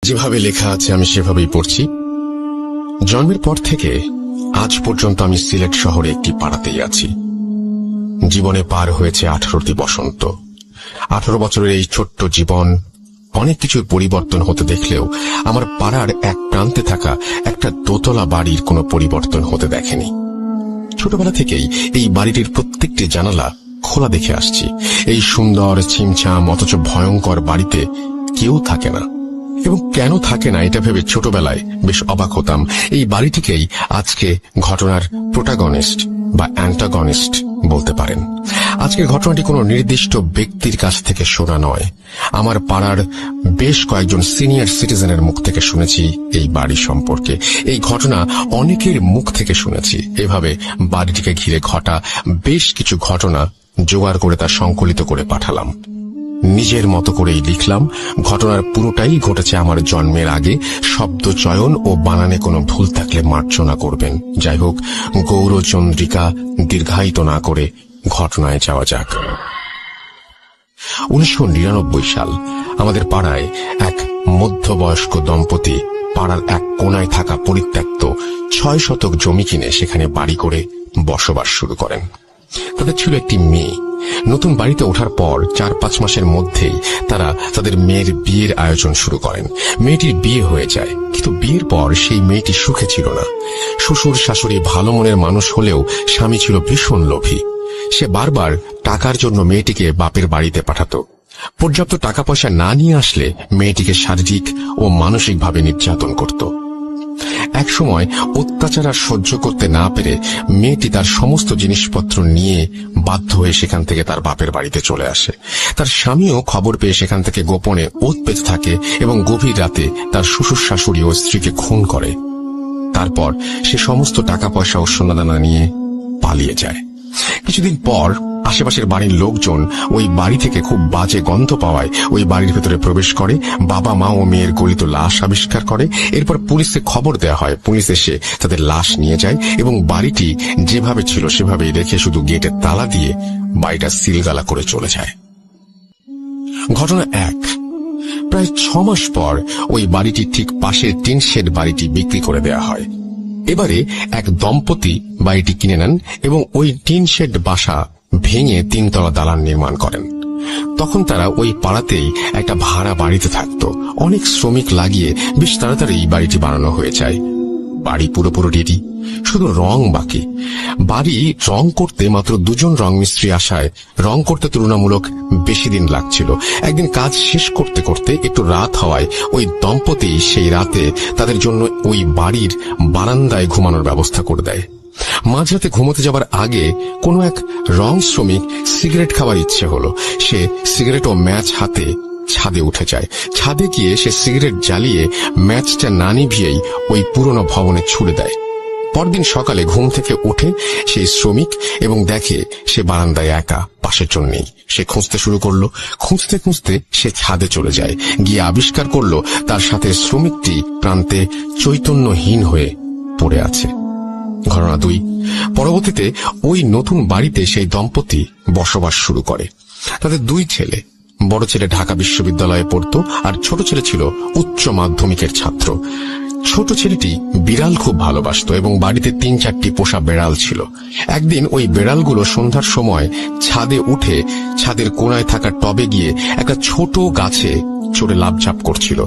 যেভাবে লেখা আছে আমি সেভাবেই পড়ছি। জন্মের পর থেকে আজ পর্যন্ত আমি সিলেট শহরে একটি পাড়াতেই আছি। জীবনে পার হয়েছে 18টি বসন্ত। 18 বছরের এই ছোট্ট জীবন অনেক কিছুর পরিবর্তন হতে দেখলেও আমার পাড়ার এক প্রান্তে থাকা একটা দোতলা বাড়ির কোনো পরিবর্তন হতে দেখেনি। ছোটবেলা থেকেই এই বাড়িটির প্রত্যেকটি জানালা খোলা দেখে আসছি। এই সুন্দর ছিমছাম অথচ ভয়ঙ্কর বাড়িতে কেউ থাকে না, এবং কেন থাকে না এটা ভেবে ছোটবেলায় বেশ অবাক হতাম। এই বাড়িটিকেই আজকে ঘটনার প্রোটাগনিস্ট বা অ্যান্টাগনিস্ট বলতে পারেন। আজকের ঘটনাটি কোনো নির্দিষ্ট ব্যক্তির কাছ থেকে শোনা নয়, আমার পাড়ার বেশ কয়েকজন সিনিয়র সিটিজেনের মুখ থেকে শুনেছি এই বাড়ি সম্পর্কে। এই ঘটনা অনেকের মুখ থেকে শুনেছি। এভাবে বাড়িটিকে ঘিরে ঘটা বেশ কিছু ঘটনা জোগাড় করে তা সংকলিত করে পাঠালাম। নিজের মতো করেই লিখলাম। ঘটনার পুরোটাই ঘটেছে আমার জন্মের আগে। শব্দ চয়ন ও বানানে কোনো ভুল থাকলে মার্জনা করবেন। যাই হোক, গৌরচন্দ্রিকা দীর্ঘায়িত না করে ঘটনায় যাওয়া যাক। 1999 সাল। আমাদের পাড়ায় এক মধ্যবয়স্ক দম্পতি পাড়ার এক কোনায় থাকা পরিত্যক্ত 6 শতক জমি কিনে সেখানে বাড়ি করে বসবাস শুরু করেন। তাদের ছিল একটি মেয়ে। নতুন বাড়িতে ওঠার পর 4-5 মাসের মধ্যেই তারা তাদের মেয়ের বিয়ের আয়োজন শুরু করেন। মেয়েটির বিয়ে হয়ে যায়, কিন্তু বিয়ের পর সেই মেয়েটি সুখে ছিল না। শ্বশুর শাশুড়ি ভালো মনের মানুষ হলেও স্বামী ছিল ভীষণ লোভী। সে বারবার টাকার জন্য মেয়েটিকে বাপের বাড়িতে পাঠাতো। পর্যাপ্ত টাকা পয়সা না নিয়ে আসলে মেয়েটিকে শারীরিক ও মানসিকভাবে নির্যাতন করত। এক সময় অত্যাচার আর সহ্য করতে না পেরে মেয়েটি তার সমস্ত জিনিসপত্র নিয়ে বাধ্য হয়ে সেখান থেকে তার বাপের বাড়িতে চলে আসে। তার স্বামীও খবর পেয়ে সেখান থেকে গোপনে ওৎ পেতে থাকে এবং গভীর রাতে তার শ্বশুর শাশুড়ি ও স্ত্রীকে খুন করে। তারপর সে সমস্ত টাকা পয়সা ও সোনাদানা নিয়ে পালিয়ে যায়। কিছুদিন পর আশেপাশের বাড়ির লোকজন ওই বাড়ি থেকে খুব বাজে গন্ধ পাওয়ায় ওই বাড়ির ভেতরে প্রবেশ করে। বাবা মা ও মেয়ের গলিত লাশ আবিষ্কার করে। এরপর পুলিশে খবর দেওয়া হয়। পুলিশ এসে তাদের লাশ নিয়ে যায় এবং বাড়িটি যেভাবে ছিল সেভাবেই রেখে শুধু গেটের তালা দিয়ে বাড়িটা সিলগালা করে চলে যায়। ঘটনা 1। প্রায় 6 মাস পর ওই বাড়িটির ঠিক পাশের টিন শেড বাড়িটি বিক্রি করে দেওয়া হয়। এবারে এক দম্পতি বাড়িটি কিনে নেন এবং ওই টিন শেড বাসা ভেঙে 3 তলা দালান নির্মাণ করেন। তখন তারা ওই পাড়াতেই একটা ভাড়া বাড়িতে থাকত। অনেক শ্রমিক লাগিয়ে বেশ তাড়াতাড়ি এই বাড়িটি বানানো হয়ে যায়। বাড়ি পুরোপুরি রেডি, শুধু রং বাকি। বাড়ি রং করতে মাত্র 2 জন রং মিস্ত্রি আসায় রং করতে তুলনামূলক বেশি দিন লাগছিল। একদিন কাজ শেষ করতে করতে একটু রাত হওয়ায় ওই দম্পতি সেই রাতে তাদের জন্য ওই বাড়ির বারান্দায় ঘুমানোর ব্যবস্থা করে দেয়। মাঝরাতে ঘুমোতে যাবার আগে কোনো এক রং শ্রমিক সিগারেট খাবার ইচ্ছে হলো। সে সিগারেট ও ম্যাচ হাতে ছাদে উঠে যায়। ছাদে গিয়ে সে সিগারেট জ্বালিয়ে ম্যাচটা না নিভিয়েই ওই পুরনো ভবনে ছুড়ে দেয়। পরদিন সকালে ঘুম থেকে ওঠে সেই শ্রমিক এবং দেখে সে বারান্দায় একা, পাশের জন নেই। সে খুঁজতে শুরু করলো। খুঁজতে খুঁজতে সে ছাদে চলে যায়। গিয়ে আবিষ্কার করলো তার সাথে শ্রমিকটি প্রান্তে চৈতন্যহীন হয়ে পড়ে আছে। ঘটনা 2। পরবর্তীতে ওই নতুন বাড়িতে সেই দম্পতি বসবাস শুরু করে। তাদের 2 ছেলে। বড় ছেলে ঢাকা বিশ্ববিদ্যালয়ে পড়তো আর ছোট ছেলে ছিল উচ্চ মাধ্যমিকের ছাত্র। ছোট ছেলেটি বিড়াল খুব ভালোবাসতো এবং বাড়িতে 3-4টি পোষা বেড়াল ছিল। একদিন ওই বেড়ালগুলো সন্ধ্যার সময় ছাদে উঠে ছাদের কোনায় থাকা টবে গিয়ে একটা ছোট গাছে চড়ে লাফঝাপ করছিল।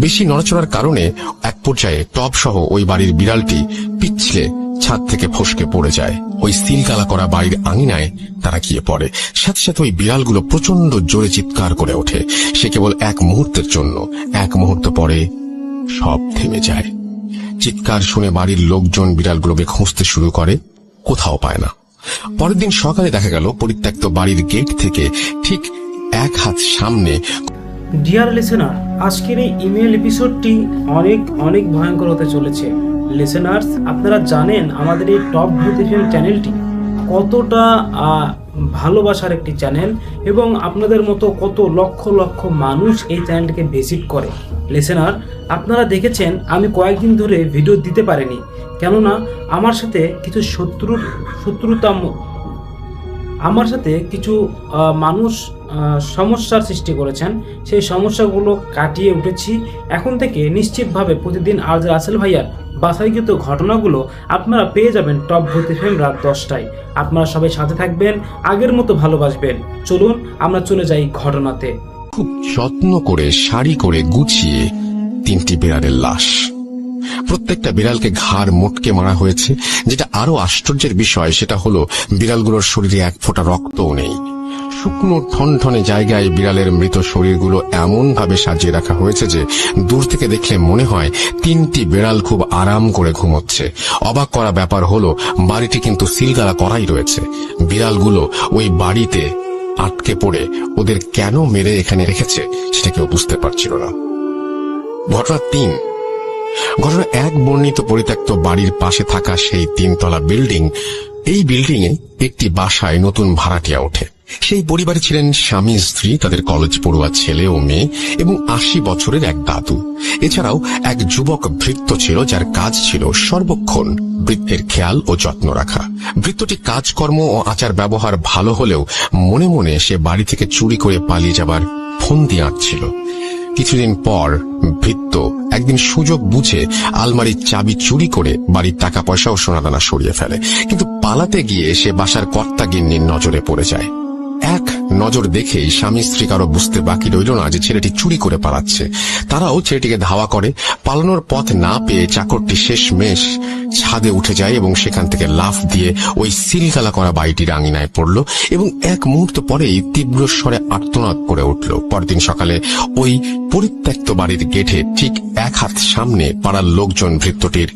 বেশি নড়াচড়ার কারণে এক পর্যায়ে টব সহ ওই বাড়ির বিড়ালটি পিছলে ছাদ থেকে ফসকে পড়ে যায়। ওই সিলগালা করা বাড়ির আঙিনায় তারা গিয়ে পড়ে। সাথে সাথে ওই বিড়ালগুলো প্রচন্ড জোরে চিৎকার করে ওঠে। সে কেবল 1 মুহূর্তের জন্য। 1 মুহূর্ত পরে সব থেমে যায়। চিৎকার শুনে বাড়ির লোকজন বিড়ালগুলোকে খুঁজতে শুরু করে, কোথাও পায় না। পরের দিন সকালে দেখা গেল পরিত্যক্ত বাড়ির গেট থেকে ঠিক 1 হাত সামনে। ডিয়ার লিসেনার, আজকের এই ইমেল এপিসোডটি অনেক ভয়ঙ্কর হতে চলেছে। লিসেনার্স, আপনারা জানেন আমাদের এই টপ ভূত এফএম চ্যানেলটি কতটা ভালোবাসার একটি চ্যানেল এবং আপনাদের মতো কত লক্ষ লক্ষ মানুষ এই চ্যানেলটিকে ভিজিট করে। লিসেনার, আপনারা দেখেছেন আমি কয়েকদিন ধরে ভিডিও দিতে পারিনি, কেননা আমার সাথে কিছু মানুষ সমস্যার সৃষ্টি করেছেন, সেই সমস্যাগুলো কাটিয়ে উঠেছি। এখন থেকে নিশ্চিতভাবে প্রতিদিন আরজ রাসেল ভাইয়ার বাছাইকৃত ঘটনাগুলো আপনারা পেয়ে যাবেন টপ ভূত এফএম রাত 10টায়। আপনারা সবাই সাথে থাকবেন, আগের মতো ভালোবাসবেন। চলুন আমরা চলে যাই ঘটনাতে। খুব যত্ন করে সারি করে গুছিয়ে 3টি বিড়ালের লাশ। প্রত্যেকটা বিড়ালকে ঘাড় মোটকে মারা হয়েছে। যেটা আরো আশ্চর্যের বিষয় সেটা হলো বিড়ালগুলোর শরীরে এক ফোঁটা রক্তও নেই। শুকনো ঠনঠনে জায়গায় বিড়ালের মৃত শরীরগুলো এমন ভাবে সাজিয়ে রাখা হয়েছে যে দূর থেকে দেখলে মনে হয় 3টি বিড়াল খুব আরাম করে ঘুমোচ্ছে। অবাক করা ব্যাপার হলো বাড়িটি কিন্তু সিলগালা করাই রয়েছে। বিড়ালগুলো ওই বাড়িতে আটকে পড়ে ওদের কেন মেরে এখানে রেখেছে সেটা কেউ বুঝতে পারছিল না। ঘটনা 3। ঘটনা 1 বর্ণিত পরিত্যক্ত বাড়ির পাশে থাকা সেই 3তলা বিল্ডিং। এই বিল্ডিং এ একটি বাসায় নতুন ভাড়াটিয়া ওঠে। সেই পরিবারে ছিলেন স্বামী স্ত্রী, তাদের কলেজ পড়ুয়া ছেলে ও মেয়ে এবং 80 বছরের এক দাদু। এছাড়াও এক যুবক ভৃত্য ছিল যার কাজ ছিল সর্বক্ষণ বৃদ্ধের খেয়াল ও যত্ন রাখা। ভৃত্যটি কাজকর্ম ও আচার ব্যবহার ভালো হলেও মনে মনে সে বাড়ি থেকে চুরি করে পালিয়ে যাবার ফন্দি আঁটছিল। কিছুদিন পর ভৃত্য একদিন সুযোগ বুঝে আলমারির চাবি চুরি করে বাড়ির টাকা পয়সা ও সোনাদানা সরিয়ে ফেলে। কিন্তু পালাতে গিয়ে সে বাসার কর্তা গিন্নির নজরে পড়ে যায়। এক নজর দেখেই স্বামী স্ত্রী কারো বুঝতে বাকি রইল না যে ছেলেটি চুরি করে পালাচ্ছে। তারাও ছেলেটিকে ধাওয়া করে। পালানোর পথ না পেয়ে চাকরটি শেষমেশ ছাদে উঠে যায় এবং সেখান থেকে লাফ দিয়ে ওই সিলগালা করা বাড়িটির আঙিনায় পড়ল এবং এক মুহূর্ত পরেই তীব্র স্বরে আর্তনাদ করে উঠল। পরদিন সকালে ওই পরিত্যক্ত বাড়ির গেটে ঠিক 1 হাত সামনে পাড়ার লোকজন ভৃত্যটির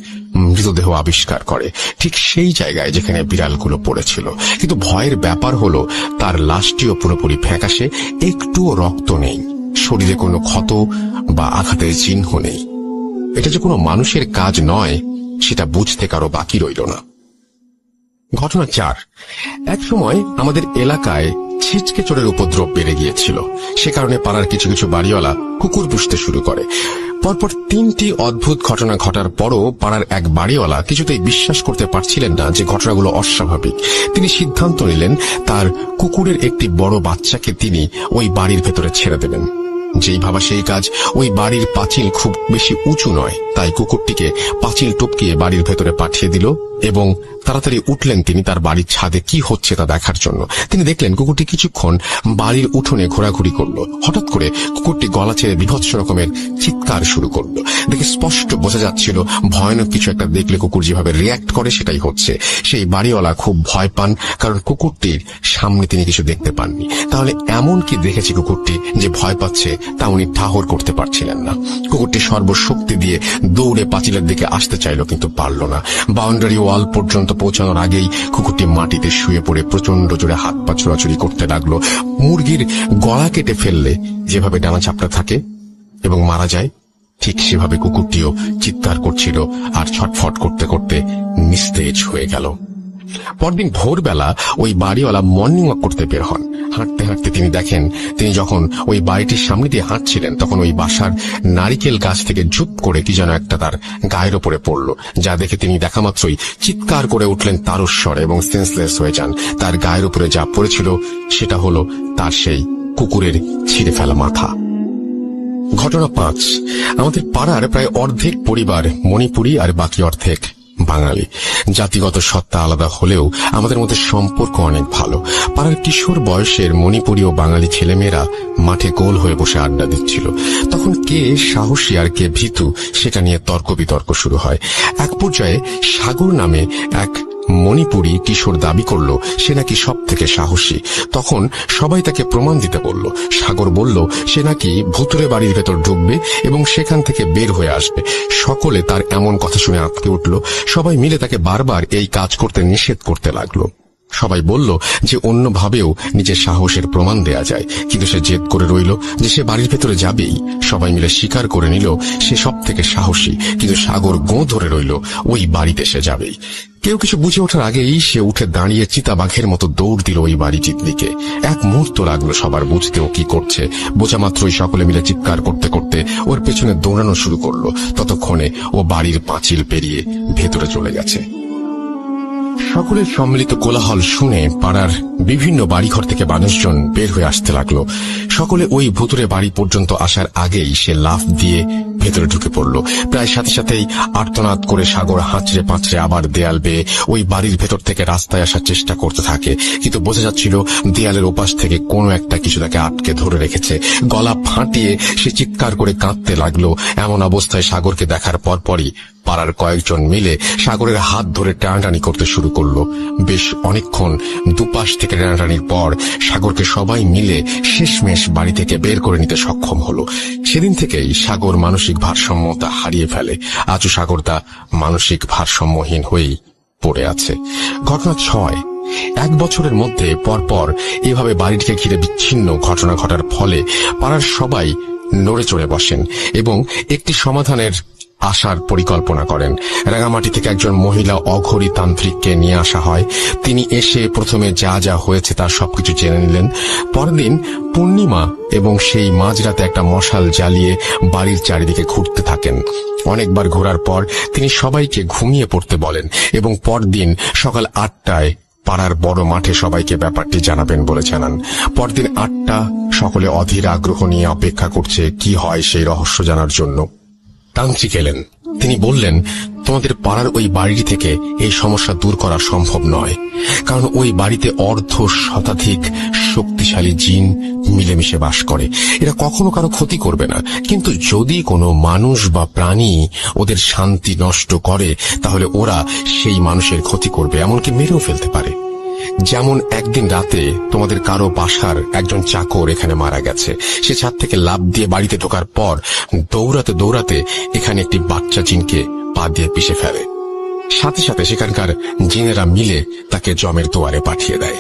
মৃতদেহ আবিষ্কার করে, ঠিক সেই জায়গায় যেখানে বিড়ালগুলো পড়েছিল। কিন্তু ভয়ের ব্যাপার হলো তার লাশটিও পুরোপুরি ফ্যাকাশে, একটুও রক্ত নেই, শরীরে কোনো ক্ষত বা আঘাতের চিহ্ন নেই। এটা যে কোনো মানুষের কাজ নয় সেটা বুঝতে কারো বাকি রইল না। ঘটনা 4। এক সময় আমাদের এলাকায় ছিচকে চোরের উপদ্রব বেড়ে গিয়েছিল। সে কারণে পাড়ার কিছু কিছু বাড়িওয়ালা কুকুর পুষতে শুরু করে। পরপর 3টি অদ্ভুত ঘটনা ঘটার পরও পাড়ার এক বাড়িওয়ালা কিছুতেই বিশ্বাস করতে পারছিলেন না যে ঘটনাগুলো অস্বাভাবিক। তিনি সিদ্ধান্ত নিলেন তার কুকুরের একটি বড় বাচ্চাকে তিনি ওই বাড়ির ভেতরে ছেড়ে দেবেন। যেই ভাবা সেই কাজ। ওই বাড়ির পাঁচিল খুব বেশি উঁচু নয়, তাই কুকুরটিকে পাঁচিল টপকিয়ে বাড়ির ভেতরে পাঠিয়ে দিল এবং তাড়াতাড়ি উঠলেন তিনি তার বাড়ির ছাদে কি হচ্ছে তা দেখার জন্য। তিনি দেখলেন কুকুরটি কিছুক্ষণ বাড়ির উঠোনে ঘোরাঘুরি করলো। হঠাৎ করে কুকুরটি গলা ছেড়ে বিভৎস রকমের চিৎকার শুরু করলো। দেখে স্পষ্ট বোঝা যাচ্ছিল ভয়ানক কিছু একটা দেখলে কুকুর যেভাবে রিয়্যাক্ট করে সেটাই হচ্ছে। সেই বাড়িওয়ালা খুব ভয় পান, কারণ কুকুরটির সামনে তিনি কিছু দেখতে পাননি। তাহলে এমন কি দেখেছে কুকুরটি যে ভয় পাচ্ছে তা উনি ঠাহর করতে পারছিলেন না। কুকুরটি সর্বশক্তি দিয়ে দৌড়ে পাঁচিলের দিকে আসতে চাইল, কিন্তু পারল না। বাউন্ডারি ওয়াল পর্যন্ত পৌঁছানোর আগেই কুকুরটি মাটিতে শুয়ে পড়ে প্রচন্ড জোরে হাত পা ছোড়াছুড়ি করতে লাগলো। মুরগির গলা কেটে ফেললে যেভাবে ডানা চাপড়া থাকে এবং মারা যায়, ঠিক সেভাবে কুকুরটিও চিৎকার করছিল আর ছটফট করতে করতে নিস্তেজ হয়ে গেল। পরদিন ভোরবেলা ওই বাড়িওয়ালা মর্নিং ওয়াক করতে বের হন। হাঁটতে হাঁটতে তিনি দেখেন তিনি যখন ওই বাড়িটির সামনে দিয়ে হাঁটছিলেন তখন ওই বাসার নারিকেল গাছ থেকে ঝুপ করে কি যেন একটা তার গায়ের ওপরে পড়ল, যা দেখে তিনি দেখা মাত্রই চিৎকার করে উঠলেন তারস্বরে এবং সেন্সলেস হয়ে যান। তার গায়ের উপরে যা পড়েছিল সেটা হলো তার সেই কুকুরের ছিঁড়ে ফেলা মাথা। ঘটনা 5। আমাদের পাড়ার প্রায় অর্ধেক পরিবার মণিপুরী আর বাকি অর্ধেক বাঙালি। জাতিগত সত্তা আলাদা হলেও আমাদের মধ্যে সম্পর্ক অনেক ভালো। পাড়ার কিশোর বয়সের মণিপুরী ও বাঙালি ছেলেমেয়েরা মাঠে গোল হয়ে বসে আড্ডা দিচ্ছিল। তখন কে সাহসী আর কে ভীতু সেটা নিয়ে তর্ক বিতর্ক শুরু হয়। এক পর্যায়ে সাগর নামে এক মণিপুরী কিশোর দাবি করলো সে নাকি সব থেকে সাহসী। তখন সবাই তাকে প্রমাণ দিতে বলল। সাগর বলল সে নাকি ভুতুরে বাড়ির ভেতর ঢুকবে এবং সেখান থেকে বের হয়ে আসবে। সকলে তার এমন কথা শুনে আঁতকে উঠল। সবাই মিলে তাকে বারবার এই কাজ করতে নিষেধ করতে লাগলো। সবাই বলল যে অন্যভাবেও নিজের সাহসের প্রমাণ দেয়া যায়, কিন্তু সে জেদ করে রইল যে সে বাড়ির ভেতরে যাবেই। সবাই মিলে স্বীকার করে নিল সে সব থেকে সাহসী, কিন্তু সাগর গোঁ ধরে রইল ওই বাড়িতে সে যাবেই। কেউ কিছু বুঝে ওঠার আগেই সে উঠে দাঁড়িয়ে চিতাবাঘের মতো দৌড় দিল ওই বাড়িটির দিকে। এক মুহূর্ত লাগলো সবার বুঝতে ও কি করছে। বোঝা মাত্রই সকলে মিলে চিৎকার করতে করতে ওর পেছনে দৌড়ানো শুরু করলো। ততক্ষণে ও বাড়ির পাঁচিল পেরিয়ে ভেতরে চলে গেছে। সকলের সম্মিলিত কোলাহল শুনে পাড়ার বিভিন্ন বাড়িঘর থেকে মানুষজন বের হয়ে আসতে লাগলো। সকলে ওই ভুতুরে বাড়ি পর্যন্ত আসার আগেই সে লাফ দিয়ে ভেতরে ঢুকে পড়ল। প্রায় সাথে সাথেই আর্তনাদ করে সাগর হাঁচড়ে পাঁচড়ে আবার দেয়াল বেয়ে ওই বাড়ির ভেতর থেকে রাস্তায় আসার চেষ্টা করতে থাকে, কিন্তু বোঝা যাচ্ছিল দেয়ালের ওপাশ থেকে কোনো একটা কিছু তাকে আটকে ধরে রেখেছে। গলা ফাটিয়ে সে চিৎকার করে কাঁদতে লাগলো। এমন অবস্থায় সাগরকে দেখার পরপরই পাড়ার কয়েকজন মিলে সাগরের হাত ধরে টানাটানি করতে শুরু করলো। বেশ অনেকক্ষণ দুপাশ থেকে টানাটানির পর সাগরকে সবাই মিলে শেষমেশ বাড়ি থেকে বের করে নিতে সক্ষম হলো। সেদিন থেকেই সাগর মানসিক ভারসাম্যতা হারিয়ে ফেলে। আজও সাগর তা মানসিক ভারসাম্যহীন হয়েই পড়ে আছে। ঘটনা 6। 1 বছরের মধ্যে পরপর এভাবে বাড়িটিকে ঘিরে বিচ্ছিন্ন ঘটনা ঘটার ফলে পাড়ার সবাই নড়ে চড়ে বসেন এবং একটি সমাধানের আসার পরিকল্পনা করেন। রাঙামাটি থেকে একজন মহিলা অঘরী তান্ত্রিককে নিয়ে আসা হয়। তিনি এসে প্রথমে যা যা হয়েছে তার সবকিছু জেনে নিলেন। পরদিন পূর্ণিমা এবং সেই মাঝরাতে একটা মশাল জ্বালিয়ে বাড়ির চারিদিকে ঘুরতে থাকেন। অনেকবার ঘোরার পর তিনি সবাইকে ঘুমিয়ে পড়তে বলেন এবং পরদিন সকাল 8টায় পাড়ার বড় মাঠে সবাইকে ব্যাপারটি জানাবেন বলে জানান। পরদিন 8টা, সকলে অধীর আগ্রহ নিয়ে অপেক্ষা করছে কি হয় সেই রহস্য জানার জন্য। তান্ত্রিক এলেন। তিনি বললেন, তোমাদের পাড়ার ওই বাড়িটি থেকে এই সমস্যা দূর করা সম্ভব নয়, কারণ ওই বাড়িতে অর্ধ শতাধিক শক্তিশালী জিন মিলেমিশে বাস করে। এরা কখনো কারো ক্ষতি করবে না, কিন্তু যদি কোনো মানুষ বা প্রাণী ওদের শান্তি নষ্ট করে তাহলে ওরা সেই মানুষের ক্ষতি করবে, এমনকি মেরেও ফেলতে পারে। যেমন একদিন রাতে তোমাদের কারো বাসার একজন চাকর এখানে মারা গেছে। সে ছাদ থেকে লাফ দিয়ে বাড়িতে ঢোকার পর দৌড়াতে দৌড়াতে এখানে একটি বাচ্চা জিনকে পা দিয়ে পিষে ফেলে। সাথে সাথে সেখানকার জিনেরা মিলে তাকে জমের দুয়ারে পাঠিয়ে দেয়।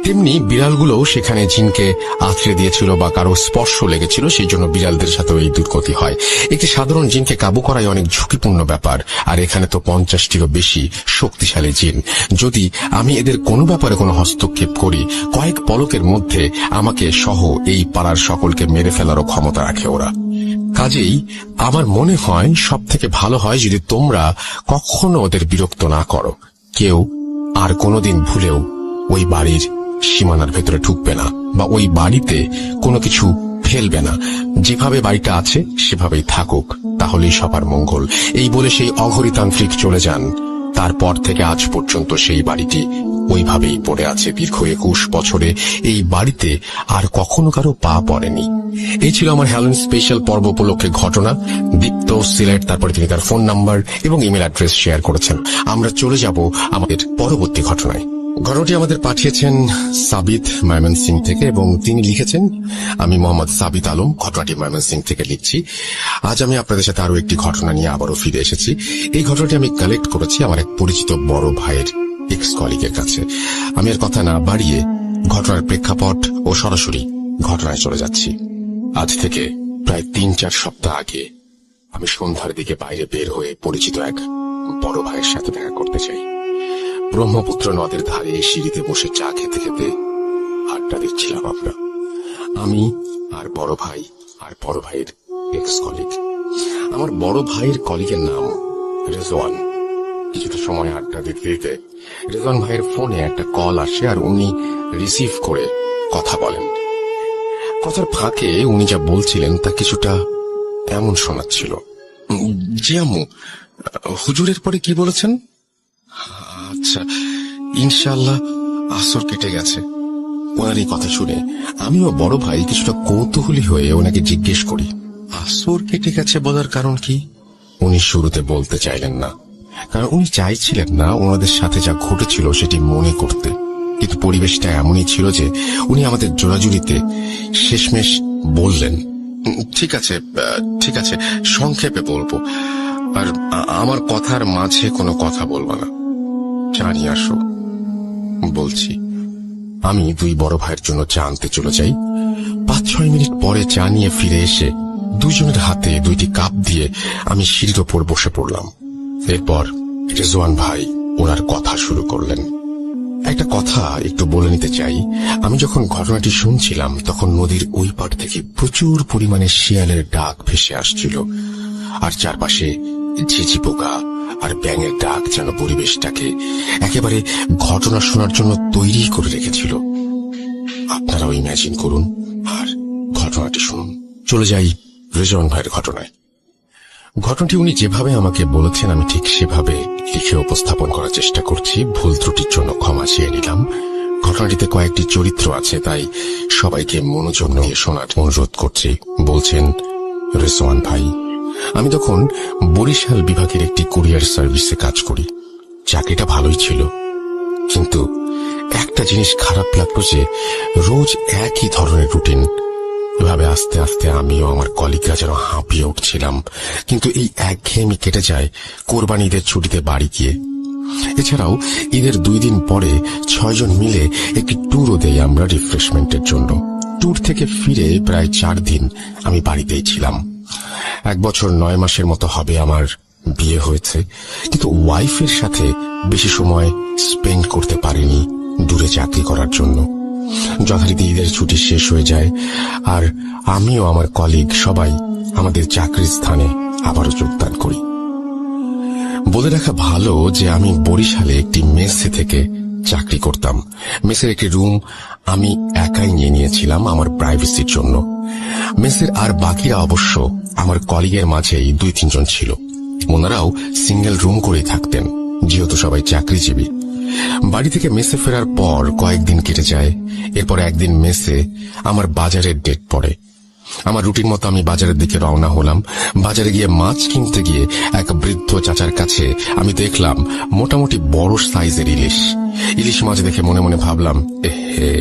তেমনি বিড়ালগুলোও সেখানে জিনকে আছড়ে দিয়েছিল বা কারো স্পর্শ লেগেছিল, সেই জন্য বিড়ালদের সাথেও এই দুর্গতি হয়। একটি সাধারণ জিনকে কাবু করাই অনেক ঝুঁকিপূর্ণ ব্যাপার, আর এখানে তো 50টিরও বেশি শক্তিশালী জিন। যদি আমি এদের কোনো ব্যাপারে কোনো হস্তক্ষেপ করি, কয়েক পলকের মধ্যে আমাকে সহ এই পাড়ার সকলকে মেরে ফেলারও ক্ষমতা রাখে ওরা। কাজেই আমার মনে হয় সব থেকে ভালো হয় যদি তোমরা কখনো ওদের বিরক্ত না করো। কেউ আর কোনোদিন ভুলেও ওই বাড়ির সীমানার ভেতরে ঢুকবে না বা ওই বাড়িতে কোনো কিছু ফেলবে না। যেভাবে বাড়িটা আছে সেভাবেই থাকুক, তাহলেই সবার মঙ্গল। এই বলে সেই অঘরীতান্ত্রিক চলে যান। তারপর থেকে আজ পর্যন্ত সেই বাড়িটি ওইভাবেই পড়ে আছে। দীর্ঘ 21 বছরে এই বাড়িতে আর কখনো কারো পা পড়েনি। এই ছিল আমার হ্যালোইন স্পেশাল পর্ব উপলক্ষে ঘটনা। দীপ্ত সিলেট, তারপরে তিনি তার ফোন নাম্বার এবং ইমেল অ্যাড্রেস শেয়ার করেছেন। আমরা চলে যাব আমাদের পরবর্তী ঘটনায়। ঘটনাটি আমাদের পাঠিয়েছেন সাবিত ময়মনসিং থেকে এবং তিনি লিখেছেন, আমি মোহাম্মদ সাবিত আলম, ঘটনাটি ময়মনসিং থেকে লিখছি। আজ আমি আপনাদের সাথে আরো একটি ঘটনা নিয়ে আবারও ফিরে এসেছি। এই ঘটনাটি আমি কালেক্ট করেছি আমার এক পরিচিত বড় ভাইয়ের এক্স কলিগের কাছে। আমি আর কথা না বাড়িয়ে ঘটনার প্রেক্ষাপট ও সরাসরি ঘটনায় চলে যাচ্ছি। আজ থেকে প্রায় 3-4 সপ্তাহ আগে আমি সন্ধ্যার দিকে বাইরে বের হয়ে পরিচিত এক বড় ভাইয়ের সাথে দেখা করতে চাই। ব্রহ্মপুত্র নদের ধারে সিঁড়িতে বসে চা খেতে খেতে আড্ডা দিচ্ছিলাম আমরা, আমি আর বড় ভাই আর বড় ভাইয়ের এক্স কলিগ। আমার বড় ভাইয়ের কলিগের নাম রেজওয়ান। কিছুটা সময় আড্ডা দিতে দিতে রেজওয়ান ভাইয়ের ফোনে একটা কল আসে আর উনি রিসিভ করে কথা বলেন। কথার ফাঁকে উনি যা বলছিলেন তা কিছুটা এমন শোনাচ্ছিল, জি আম্মু, হুজুরের পরে কি বলেছেন? আচ্ছা, ইনশাআল্লাহ আসর কেটে গেছে। ওনার এই কথা শুনে আমিও বড় ভাই কিছুটা কৌতূহলী হয়ে ওনাকে জিজ্ঞেস করি, আসর কেটে গেছে বলার কারণ কি? উনি শুরুতে বলতে চাইলেন না, কারণ উনি চাইছিলেন না ওনাদের সাথে যা ঘটেছিল সেটি মনে করতে। কিন্তু পরিবেশটা এমনই ছিল যে উনি আমাদের জোড়াজুড়িতে শেষমেশ বললেন, ঠিক আছে ঠিক আছে, সংক্ষেপে বলবো, আর আমার কথার মাঝে কোনো কথা বলবো না, চা নিয়ে আসো। বলছি। আমি দুই বড় ভাইয়ের জন্য চা আনতে চলে যাই। 5-6 মিনিট পরে চা নিয়ে ফিরে এসে দুজনের হাতে 2টি কাপ দিয়ে আমি সিঁড়ির ওপর বসে পড়লাম। এরপর রেজওয়ান ভাই ওনার কথা শুরু করলেন। একটা কথা একটু বলে নিতে চাই, আমি যখন ঘটনাটি শুনছিলাম তখন নদীর ওই পাড় থেকে প্রচুর পরিমাণে শিয়ালের ডাক ভেসে আসছিল, আর চারপাশে ঝিঝি পোকা আর ব্যাঙের ডাক যেন পরিবেশটাকে একেবারে ঘটনা শোনার জন্য তৈরি করে রেখেছিল। আপনারাও ইমাজিন করুন আর ঘটনাটি শুনুন। চলে যাই রেজওয়ান ভাইয়ের ঘটনায়। ঘটনাটি উনি যেভাবে আমাকে বলেছেন আমি ঠিক সেভাবে লিখে উপস্থাপন করার চেষ্টা করছি। ভুল ত্রুটির জন্য ক্ষমা চেয়ে নিলাম। ঘটনাটিতে কয়েকটি চরিত্র আছে, তাই সবাইকে মনোযোগ দিয়ে শোনার অনুরোধ করছি। বলছেন রেজওয়ান ভাই, আমি তখন বরিশাল বিভাগের একটি কুরিয়ার সার্ভিসে কাজ করি। চাকরিটা ভালোই ছিল, কিন্তু একটা জিনিস খারাপ লাগলো যে রোজ একই ধরনের রুটিন। এভাবে আস্তে আস্তে আমিও আমার কলিগরা যেন হাঁপিয়ে উঠছিলাম। কিন্তু এই একঘেয়েমি কেটে যায় কোরবানি ঈদের ছুটিতে বাড়ি গিয়ে। এছাড়াও ঈদের 2 দিন পরে 6 জন মিলে একটি ট্যুরও দেই আমরা রিফ্রেশমেন্টের জন্য। ট্যুর থেকে ফিরে প্রায় 4 দিন আমি বাড়িতেই ছিলাম। 1 বছর 9 মাসের মতো হবে আমার বিয়ে হয়েছে, কিন্তু ওয়াইফের সাথে বেশি সময় স্পেন্ড করতে পারিনি দূরে চাকরি করার জন্য। যথারীতি ঈদের ছুটি শেষ হয়ে যায় আর আমিও আমার কলিগ সবাই আমাদের চাকরির স্থানে আবারও যোগদান করি। বলে রাখা ভালো যে আমি বরিশালে একটি মেসে থেকে চাকরি করতাম। মেসের একটি রুম আমি একাই নিয়েছিলাম আমার প্রাইভেসির জন্য। মেসের আর বাকিরা অবশ্য আমার কলিগের মাঝেই 2-3 জন ছিল। ওনারাও সিঙ্গেল রুম করেই থাকতেন, যেহেতু সবাই চাকরিজীবী। বাড়ি থেকে মেসে ফেরার পর কয়েকদিন কেটে যায়। এরপর একদিন মেসে আমার বাজারের ডেট পড়ে। আমার রুটিন মতো আমি বাজারের দিকে রওনা হলাম। বাজারে গিয়ে মাছ কিনতে গিয়ে এক বৃদ্ধ চাচার কাছে আমি দেখলাম মোটামুটি বড় সাইজের ইলিশ মাছ দেখে মনে মনে ভাবলাম, এহে,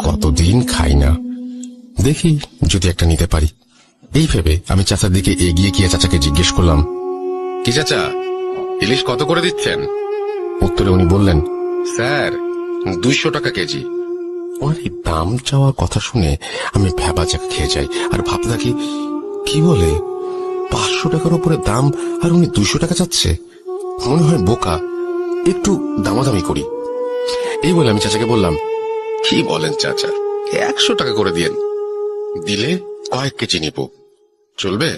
কতদিন খাই না, দেখি যদি একটা নিতে পারি। এই ভেবে আমি চাচার দিকে এগিয়ে গিয়ে চাচাকে জিজ্ঞেস করলাম, কি চাচা, ইলিশ কত করে দিচ্ছেন? উত্তরে উনি বললেন, স্যার 200 টাকা কেজি। ওর এই দাম চাওয়ার কথা শুনে আমি ভ্যাবাচাক খেয়ে যাই আর ভাবতে থাকি, কি বলে 500 টাকার উপরে দাম আর উনি 200 টাকা চাচ্ছে? মনে হয় বোকা, একটু দামাদামি করি। এই বলে আমি চাচাকে বললাম, কি বলেন চাচা, 100 টাকা করে দিয়েন, দিলে কয়েক কেজি নিব, চলবে?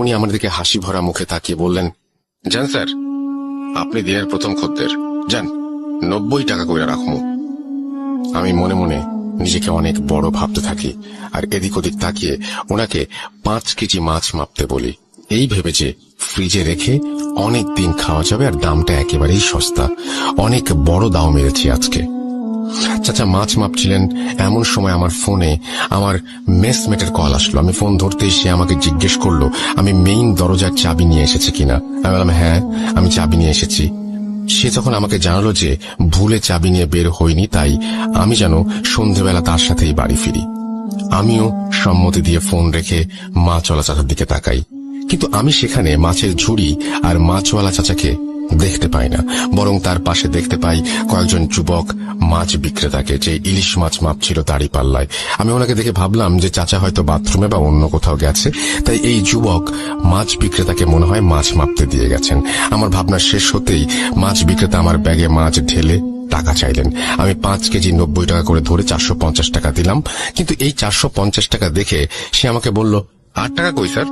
উনি আমার দিকে হাসি ভরা মুখে তাকিয়ে বললেন, যান স্যার, আপনি দিনের প্রথম খদ্দের, যান 90 টাকা করে রাখবো। আমি মনে মনে নিজেকে অনেক বড় ভাবতে থাকি আর এদিক ওদিক তাকিয়ে ওনাকে 5 কেজি মাছ মাপতে বলি, এই ভেবে যে ফ্রিজে রেখে অনেক দিন খাওয়া যাবে আর দামটা একেবারেই সস্তা। অনেক বড় দাও মেরেছি আজকে। চাচা মাছ মাপছিলেন, এমন সময় আমার ফোনে আমার মেসমেটের কল আসলো। আমি ফোন ধরতেই সে আমাকে জিজ্ঞেস করলো আমি মেইন দরজার চাবি নিয়ে এসেছি কিনা। আমি বললাম, হ্যাঁ, আমি চাবি নিয়ে এসেছি। সে তখন আমাকে জানালো যে ভুলে চাবি নিয়ে বের হয়নি, তাই আমি যেন সন্ধেবেলা তার সাথেই বাড়ি ফিরি। আমিও সম্মতি দিয়ে ফোন রেখে মাছওয়ালা চাচার দিকে তাকাই, কিন্তু আমি সেখানে মাছের ঝুড়ি আর মাছওয়ালা চাচাকে দেখতে পাই না, বরং তার পাশে দেখতে পাই কয়েকজন যুবক মাছ বিক্রেতাকে, যে ইলিশ মাছ মাপছিল দাড়ি পাল্লায়। আমি ওনাকে দেখে ভাবলাম যে চাচা হয়তো বাথরুমে বা অন্য কোথাও গেছে, তাই এই যুবক মাছ বিক্রেতাকে মনে হয় মাছ মাপতে দিয়ে গেছেন। আমার ভাবনা শেষ হতেই মাছ বিক্রেতা আমার ব্যাগে মাছ ঢেলে টাকা চাইলেন। আমি 5 কেজি 90 টাকা করে ধরে 450 টাকা দিলাম, কিন্তু এই 450 টাকা দেখে সে আমাকে বলল, 8 টাকা কই স্যার?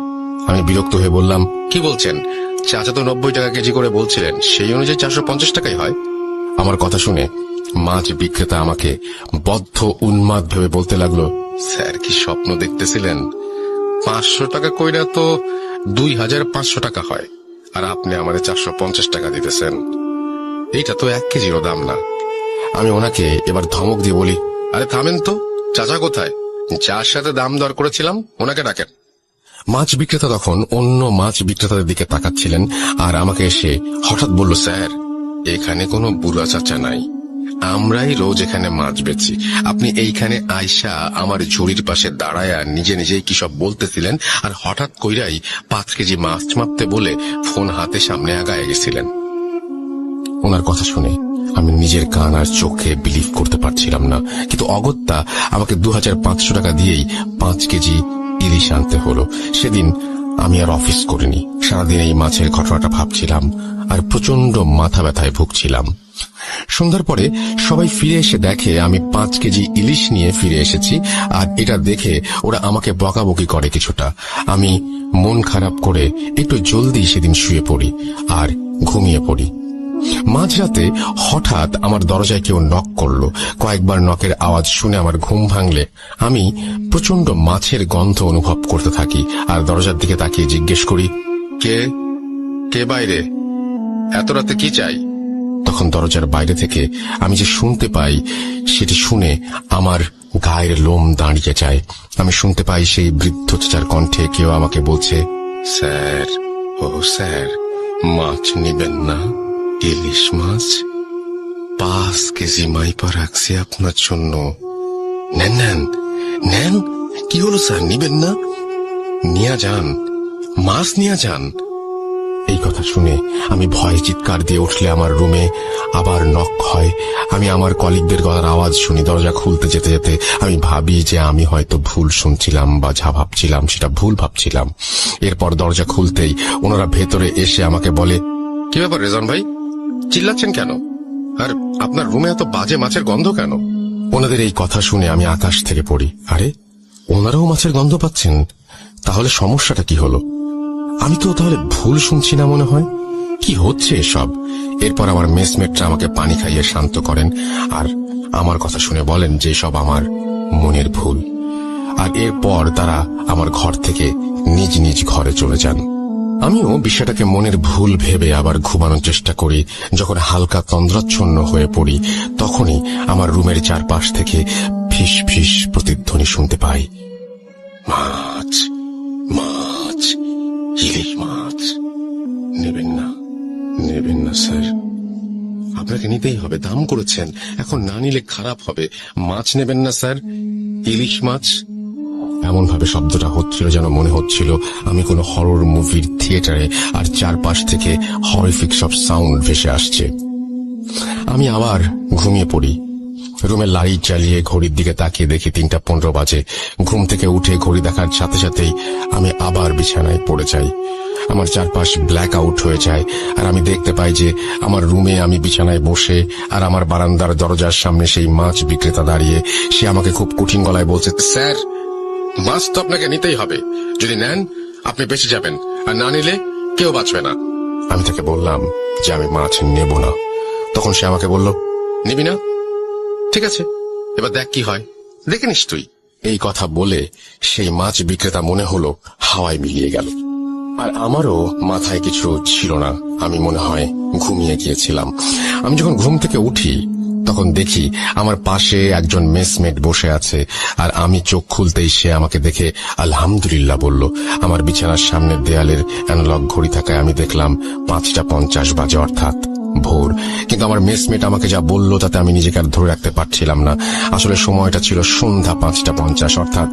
আমি বিরক্ত হয়ে বললাম, কি বলছেন, চাচা তো 90 টাকা কেজি করে বলছিলেন, সেই অনুযায়ী 450 টাকাই হয়। আমার কথা শুনে মাছ বিক্রেতা আমাকে বদ্ধ উন্মাদ ভেবে বলতে লাগলো, স্যার কি স্বপ্ন দেখতেছিলেন? 500 টাকা কইরা তো 2500 টাকা হয়, আর আপনি আমাদের 450 টাকা দিতেছেন, এইটা তো 1 কেজিরও দাম না। আমি ওনাকে এবার ধমক দিয়ে বলি, আরে থামেন তো, চাচা কোথায়? যার সাথে দাম দর করেছিলাম ওনাকে ডাকেন। মাছ বিক্রেতা তখন অন্য মাছ বিক্রেতাদের দিকে তাকাচ্ছিলেন আর আমাকে এসে হঠাৎ বলল, স্যার এখানে কোনো বুড়া চাচা নাই, আমরাই রোজ এখানে মাছ বেচি। আপনি এইখানে আয়সা আমার ঝুড়ির পাশে দাঁড়ায় নিজে নিজেই কি সব বলতেছিলেন, আর হঠাৎ কইরাই 5 কেজি মাছ মাপতে বলে ফোন হাতে সামনে আগায় গেছিলেন। ওনার কথা শুনে আমি নিজের কান আর চোখে বিলিভ করতে পারছিলাম না, কিন্তু অগত্যা আমাকে 2500 টাকা দিয়েই 5 কেজি ইলিশ আনতে হলো। সেদিন আমি আর অফিস করিনি, সারাদিন এই মাছের ঘটনাটা ভাবছিলাম আর প্রচন্ড মাথা ব্যথায় ভুগছিলাম। সন্ধ্যার পরে সবাই ফিরে এসে দেখে আমি 5 কেজি ইলিশ নিয়ে ফিরে এসেছি, আর এটা দেখে ওরা আমাকে বকাবকি করে কিছুটা। আমি মন খারাপ করে একটু জলদি সেদিন শুয়ে পড়ি আর ঘুমিয়ে পড়ি। মাঝরাতে হঠাৎ আমার দরজায় কেউ নক করলো। কয়েকবার নকের আওয়াজ শুনে আমার ঘুম ভাঙলে আমি প্রচন্ড মাছের গন্ধ অনুভব করতে থাকি আর দরজার দিকে তাকিয়ে জিজ্ঞেস করি, কে কে বাইরে? এত রাতে কি চাই? তখন দরজার বাইরে থেকে আমি যে শুনতে পাই, সেটি শুনে আমার গায়ের লোম দাঁড়িয়ে যায়। আমি শুনতে পাই সেই বৃদ্ধ চাচার কণ্ঠে কেউ আমাকে বলছে, স্যার, ও স্যার, মাছ নিবেন না? ইলিশ মাছ 5 কেজি মাইপা রাখছি আপনার জন্য। নেন নেন নেন। কি হলো স্যার, নিবেন না? নিয়ে যান, মাছ নিয়ে যান। এই কথা শুনে আমি ভয়ে চিৎকার দিয়ে উঠলে আমার রুমে আবার নক হয়। আমি আমার কলিগদের গলার আওয়াজ শুনি। দরজা খুলতে যেতে যেতে আমি ভাবি যে আমি হয়তো ভুল শুনছিলাম বা যা ভাবছিলাম সেটা ভুল ভাবছিলাম। এরপর দরজা খুলতেই ওনারা ভেতরে এসে আমাকে বলে, কি ব্যাপার রেজন ভাই, চিল্লাচ্ছেন কেন? আর আপনার রুমে এত বাজে মাছের গন্ধ কেন? ওনাদের এই কথা শুনে আমি আকাশ থেকে পড়ি। আরে, ওনারাও মাছের গন্ধ পাচ্ছেন? তাহলে সমস্যাটা কি হলো? আমি তো তাহলে ভুল শুনছি না মনে হয়। কি হচ্ছে এসব? এরপর আমার মেসমেটরা আমাকে পানি খাইয়ে শান্ত করেন আর আমার কথা শুনে বলেন যে সব আমার মনের ভুল। আর এরপর তারা আমার ঘর থেকে নিজ নিজ ঘরে চলে যান। আমিও বিষয়টাকে মনের ভুল ভেবে আবার ঘুমানোর চেষ্টা করি। যখন হালকা তন্দ্রাচ্ছন্ন হয়ে পড়ি, তখনই আমার রুমের চারপাশ থেকে ফিস ফিস প্রতিধ্বনি শুনতে পাই। মাছ, মাছ, ইলিশ মাছ। নেবেন না, নেবেন না স্যার, আপনাকে নিতেই হবে, দাম করেছেন, এখন না নিলে খারাপ হবে। মাছ নেবেন না স্যার, ইলিশ মাছ। এমন ভাবে শব্দটা হচ্ছিল যেন মনে হচ্ছিল আমি কোনো হরর মুভির থিয়েটারে, আর চারপাশ থেকে হরিফিক সব সাউন্ড ভেসে আসছে। আমি আবার ঘুমিয়ে পড়ি। রুমের লাইট জ্বালিয়ে ঘড়ির দিকে তাকিয়ে দেখি 3:15 বাজে। ঘুম থেকে উঠে ঘড়ি দেখার সাথে সাথেই আমি আবার বিছানায় পড়ে যাই। আমার চারপাশ ব্ল্যাক আউট হয়ে যায় আর আমি দেখতে পাই যে আমার রুমে আমি বিছানায় বসে, আর আমার বারান্দার দরজার সামনে সেই মাছ বিক্রেতা দাঁড়িয়ে। সে আমাকে খুব কঠিন গলায় বলছে, স্যার, মাছ তো আপনাকে নিতেই হবে। যদি নেন আপনি বেঁচে যাবেন, আর না নিলে কেউ বাঁচবে না। আমি তাকে বললাম যে আমি মাছ নেব না। তখন সে আমাকে বলল, নিবি না? ঠিক আছে, এবার দেখ কি হয়, দেখে নিস তুই। এই কথা বলে সেই মাছ বিক্রেতা মনে হলো হাওয়ায় মিলিয়ে গেল। আর আমারও মাথায় কিছু ছিল না, আমি মনে হয় ঘুমিয়ে গিয়েছিলাম। আমি যখন ঘুম থেকে উঠি তখন দেখি আমার পাশে একজন মেসমেট বসে আছে, আর আমি চোখ খুলতেই সে আমাকে দেখে আলহামদুলিল্লাহ বলল। আমার বিছানার সামনের দেয়ালের অ্যানালগ ঘড়ি থাকায় আমি দেখলাম 5:50 বাজে, অর্থাৎ ভোর। কিন্তু আমার মেসমেট আমাকে যা বলল তাতে আমি নিজেকে আর ধরে রাখতে পারছিলাম না। আসলে সময়টা ছিল সন্ধ্যা 5:50, অর্থাৎ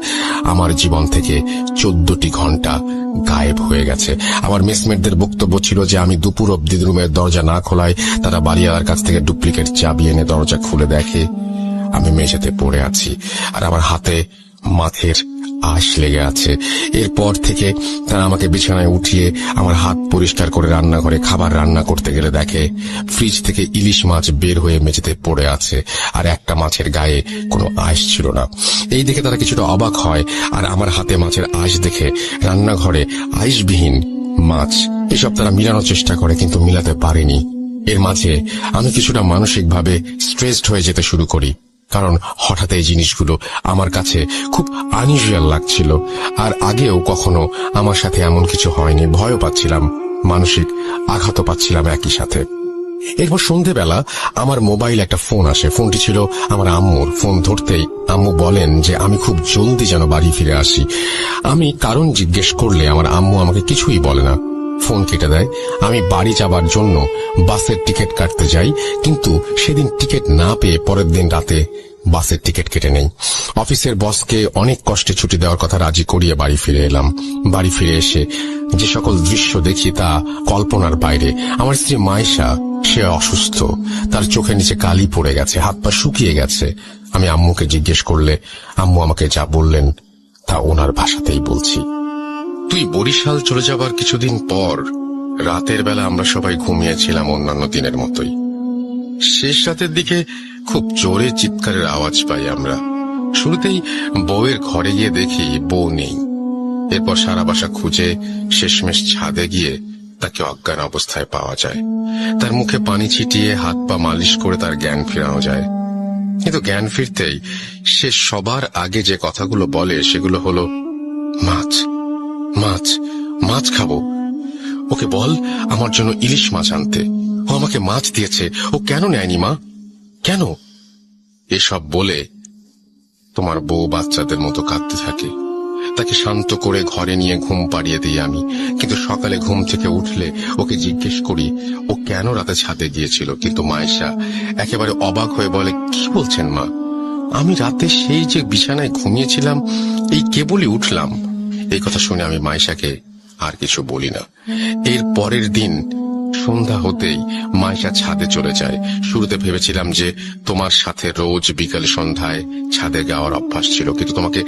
আমার জীবন থেকে 14টি ঘন্টা গায়েব হয়ে গেছে। আমার মেসমেটদের বক্তব্য ছিল যে আমি দুপুর অব্দি রুমের দরজা না খোলায় তারা বাড়িওয়ালার কাছ থেকে ডুপ্লিকেট চাবি এনে দরজা খুলে দেখে আমি মেঝেতে পড়ে আছি আর আমার হাতে মাছের আঁশ লেগে আছে। এরপর থেকে তারা আমাকে বিছানায় উঠিয়ে আমার হাত পরিষ্কার করে রান্নাঘরে খাবার রান্না করতে গেলে দেখে ফ্রিজ থেকে ইলিশ মাছ বের হয়ে মেঝেতে পড়ে আছে, আর একটা মাছের গায়ে কোনো আঁশ ছিল না। এই দেখে তারা কিছুটা অবাক হয়, আর আমার হাতে মাছের আঁশ দেখে রান্নাঘরে আঁশবিহীন মাছ, এসব তারা মিলানোর চেষ্টা করে কিন্তু মিলাতে পারেনি। এর মাঝে আমি কিছুটা মানসিকভাবে স্ট্রেসড হয়ে যেতে শুরু করি, কারণ হঠাৎ এই জিনিসগুলো আমার কাছে খুব আনইউজুয়াল লাগছিল। আর আগেও কখনো আমার সাথে এমন কিছু হয়নি। ভয়ও পাচ্ছিলাম, মানসিক আঘাতও পাচ্ছিলাম একই সাথে। এরপর সন্ধেবেলা আমার মোবাইল একটা ফোন আসে। ফোনটি ছিল আমার আম্মুর। ফোন ধরতেই আম্মু বলেন যে আমি খুব জলদি যেন বাড়ি ফিরে আসি। আমি কারণ জিজ্ঞেস করলে আমার আম্মু আমাকে কিছুই বলে না, ফোন কেটে দেয়। আমি বাড়ি যাবার জন্য বাসের টিকিট কাটতে যাই, কিন্তু সেদিন টিকিট না পেয়ে পরের দিন রাতে বাসের টিকিট কেটে নেই। অফিসের বসকে অনেক কষ্টে ছুটি দেওয়ার কথা রাজি করিয়ে বাড়ি ফিরে এলাম। বাড়ি ফিরে এসে যে সকল দৃশ্য দেখি তা কল্পনার বাইরে। আমার স্ত্রী মাইশা, সে অসুস্থ, তার চোখের নিচে কালি পড়ে গেছে, হাত পা শুকিয়ে গেছে। আমি আম্মুকে জিজ্ঞেস করলে আম্মু আমাকে যা বললেন তা ওনার ভাষাতেই বলছি। তুই বরিশাল চলে যাবার কিছুদিন পর রাতের বেলা আমরা সবাই ঘুমিয়েছিলাম অন্যান্য দিনের মতোই। শেষ রাতের দিকে খুব জোরে চিৎকারের আওয়াজ পাই আমরা। শুরুতেই বউয়ের ঘরে গিয়ে দেখি বউ নেই। এরপর সারা বাসা খুঁজে শেষমেশ ছাদে গিয়ে তাকে অজ্ঞান অবস্থায় পাওয়া যায়। তার মুখে পানি ছিটিয়ে হাত পা মালিশ করে তার জ্ঞান ফেরানো যায়। কিন্তু জ্ঞান ফিরতেই সে সবার আগে যে কথাগুলো বলে সেগুলো হলো, মাছ মাছ মাছ খাবো, ওকে বল আমার জন্য ইলিশ মাছ আনতে, ও আমাকে মাছ দিয়েছে, ও কেন নেয়নি মা, কেন? এসব বলে তোমার বউ বাচ্চাদের মতো কাঁদতে থাকে। তাকে শান্ত করে ঘরে নিয়ে ঘুম পাড়িয়ে দিই আমি। কিন্তু সকালে ঘুম থেকে উঠলে ওকে জিজ্ঞেস করি ও কেন রাতে ছাদে গিয়েছিল। কিন্তু মায়েশা একেবারে অবাক হয়ে বলে, কি বলছেন মা, আমি রাতে সেই যে বিছানায় ঘুমিয়েছিলাম, এই কেবলই উঠলাম। এই কথা শুনে আমি মায়েশাকে আর কিছু বলি না। এর পরের দিন সন্ধ্যা হতেই মায়েশা ছাদে চলে যায়। শুরুতে ভেবেছিলাম যে তোমার সাথে রোজ বিকাল সন্ধ্যায় ছাদে যাওয়ার অভ্যাস ছিল, কিন্তু তোমাকে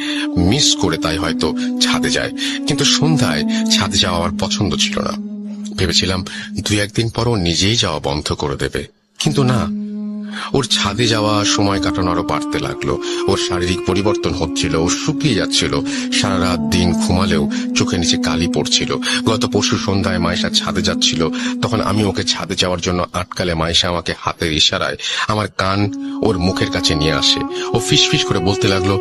মিস করে তাই হয়তো ছাদে যায়। কিন্তু সন্ধ্যায় ছাদে যাওয়া আমার পছন্দ ছিল না। ভেবেছিলাম 2-1 দিন পর ও নিজেই যাওয়া বন্ধ করে দেবে, কিন্তু না, ওর ছাদে যাওয়া, সময় কাটানো আরো বাড়তে লাগলো। ওর শারীরিক পরিবর্তন হচ্ছিল, ও শুকিয়ে যাচ্ছিল। সারা রাত দিন ঘুমালেও চোখে নিচে কালি পড়ছিল। গত পরশু সন্ধ্যায় মায়েশা ছাদে যাচ্ছিল, তখন আমি ওকে ছাদে যাওয়ার জন্য আটকালে মায়েশা আমাকে হাতের ইশারায় আমার কান ওর মুখের কাছে নিয়ে আসে। ও ফিসফিস করে বলতে লাগলো,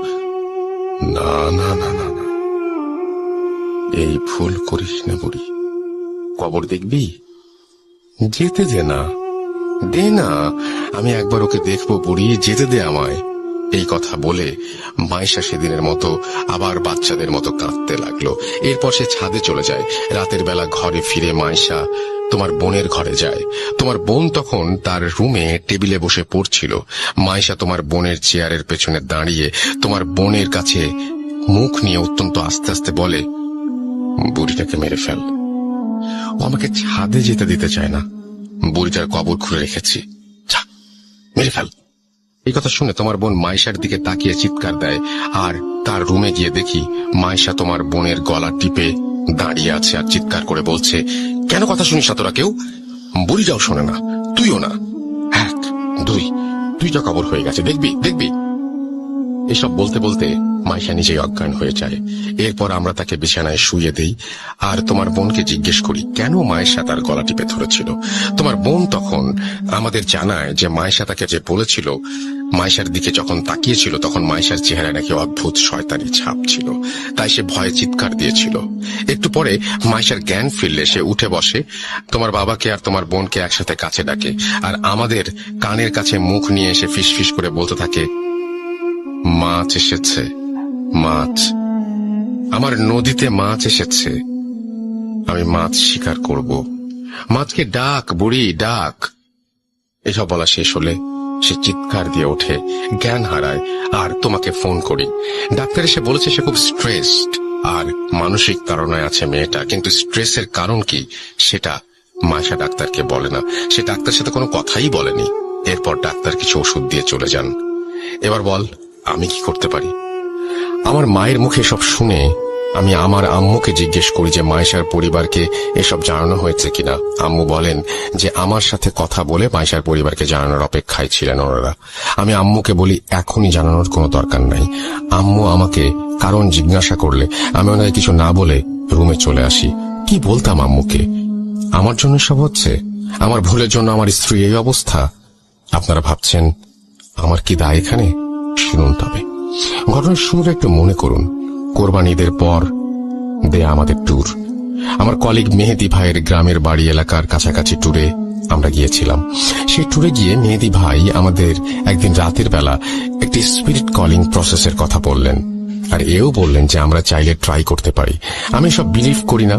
না না না না না, এই ভুল করিস না বুড়ি, কবর দেখবি, যেতে দে না, দে না, আমি একবার ওকে দেখবো বুড়ি, যেতে দে আমায়। এই কথা বলে মায়েশা সেদিনের মতো আবার বাচ্চাদের মতো কাঁদতে লাগলো। এরপর সে ছাদে চলে যায়। রাতের বেলা ঘরে ফিরে মায়েশা তোমার বোনের ঘরে যায়। তোমার বোন তখন তার রুমে টেবিলে বসে পড়ছিল। মায়েশা তোমার বোনের চেয়ারের পেছনে দাঁড়িয়ে তোমার বোনের কাছে মুখ নিয়ে অত্যন্ত আস্তে আস্তে বলে, বুড়িটাকে মেরে ফেল, ও আমাকে ছাদে যেতে দিতে চায় না, বুড়িটার কবর খুঁড়ে রেখেছি, যা মেরে ফেল। এই কথা শুনে তোমার বোন মায়েশার দিকে তাকিয়ে চিৎকার দেয়। আর তার রুমে গিয়ে দেখি মায়েশা তোমার বোনের গলা টিপে দাঁড়িয়ে আছে আর চিৎকার করে বলছে, কেন কথা শুনিস না তোরা কেউ? বুড়িটাও শোনে না, তুইও না, 1, 2, 2টা কবর হয়ে গেছে, দেখবি দেখবি। এসব বলতে বলতে মায়েশা নিজেই অজ্ঞান হয়ে যায়। এরপর আমরা তাকে বিছানায় শুইয়ে দেই আর তোমার বোনকে জিজ্ঞেস করি কেন মায়েশা তার গলা টিপে ধরেছিল। তোমার বোন তখন আমাদের জানায় যে মায়েশা তাকে যে বলেছিল, মায়েশার দিকে যখন তাকিয়েছিল তখন মায়েশার চেহারায় নাকি অদ্ভুত শয়তানি ছাপ ছিল, তাই সে ভয়ে চিৎকার দিয়েছিল। একটু পরে মায়েশার জ্ঞান ফিরলে সে উঠে বসে, তোমার বাবাকে আর তোমার বোনকে একসাথে কাছে ডাকে আর আমাদের কানের কাছে মুখ নিয়ে এসে ফিসফিস করে বলতে থাকে, মাছ এসেছে, মাছ, আমার নদীতে মাছ এসেছে, আমি মাছ শিকার করব, মাছকে ডাক বুড়ি ডাক। এসব বলা শেষ হলে সে চিৎকার দিয়ে ওঠে, জ্ঞান হারায় আর তোমাকে ফোন করি। ডাক্তার এসে বলেছে সে খুব স্ট্রেসড আর মানসিক তাড়নায় আছে মেয়েটা, কিন্তু স্ট্রেসের কারণ কি সেটা মায়েশা ডাক্তারকে বলে না। সে ডাক্তার সাথে কোনো কথাই বলেনি। এরপর ডাক্তার কিছু ওষুধ দিয়ে চলে যান। এবার বল আমি কি করতে পারি? আমার মায়ের মুখে সব শুনে আমি আমার আম্মুকে জিজ্ঞেস করি যে মায়েশার পরিবারকে এসব জানানো হয়েছে কিনা। আম্মু বলেন যে আমার সাথে কথা বলে মায়েশার পরিবারকে জানানোর অপেক্ষায় ছিলেন ওনারা। আমি আম্মুকে বলি এখনই জানানোর কোনো দরকার নাই। আম্মু আমাকে কারণ জিজ্ঞাসা করলে আমি ওনাকে কিছু না বলে রুমে চলে আসি। কি বলতাম আম্মুকে? আমার জন্য সব হচ্ছে, আমার ভুলের জন্য আমার স্ত্রী এই অবস্থা। আপনারা ভাবছেন আমার কি দায় এখানে? শুনুন তবে ঘটনার শুরুটা একটু মনে করুন। কোরবানি ঈদের পর দেয়া আমাদের ট্যুর, আমার কলিগ মেহেদি ভাইয়ের গ্রামের বাড়ি এলাকার কাছাকাছি ট্যুরে আমরা গিয়েছিলাম। সেই ট্যুরে গিয়ে মেহেদি ভাই আমাদের একদিন রাতের বেলা একটি স্পিরিট কলিং প্রসেসের কথা বললেন আর এও বললেন যে আমরা চাইলে ট্রাই করতে পারি। আমি সব বিলিভ করি না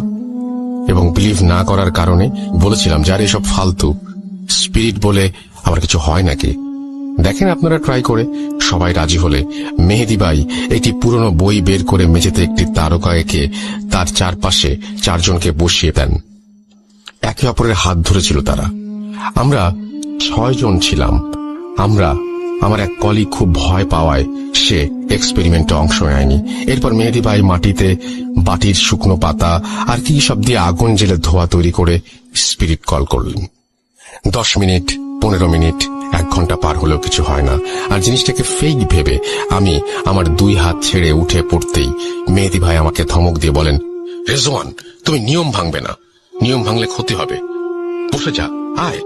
এবং বিলিভ না করার কারণে বলেছিলাম যার এসব ফালতু, স্পিরিট বলে আবার কিছু হয় নাকি, দেখেন আপনারা ট্রাই করে। সবাই রাজি হলে মেহেদি ভাই একটি পুরনো বই বের করে মেঝেতে একটি তারকা এঁকে তার চারপাশে 4 জনকে বসিয়ে দেন। একে অপরের হাত ধরেছিল তারা। আমরা 6 জন ছিলাম। আমার এক কলিগ খুব ভয় পাওয়ায় সে এক্সপেরিমেন্টে অংশ নেয়নি। এরপর মেহেদি ভাই মাটিতে বাটির শুকনো পাতা আর কি সব দিয়ে আগুন জেলে ধোয়া তৈরি করে স্পিরিট কল করলেন। 10 মিনিট, 15 মিনিট, 1 ঘন্টা পার হলেও কিছু হয় না, আর জিনিসটাকে ফেক ভেবে আমি আমার 2 হাত ছেড়ে উঠে পড়তেই মেহেদী ভাই আমাকে ধমক দিয়ে বলেন, রেজওয়ান, তুমি নিয়ম ভাঙবে না, নিয়ম ভাঙলে ক্ষতি হবে, বসে যা, আয়।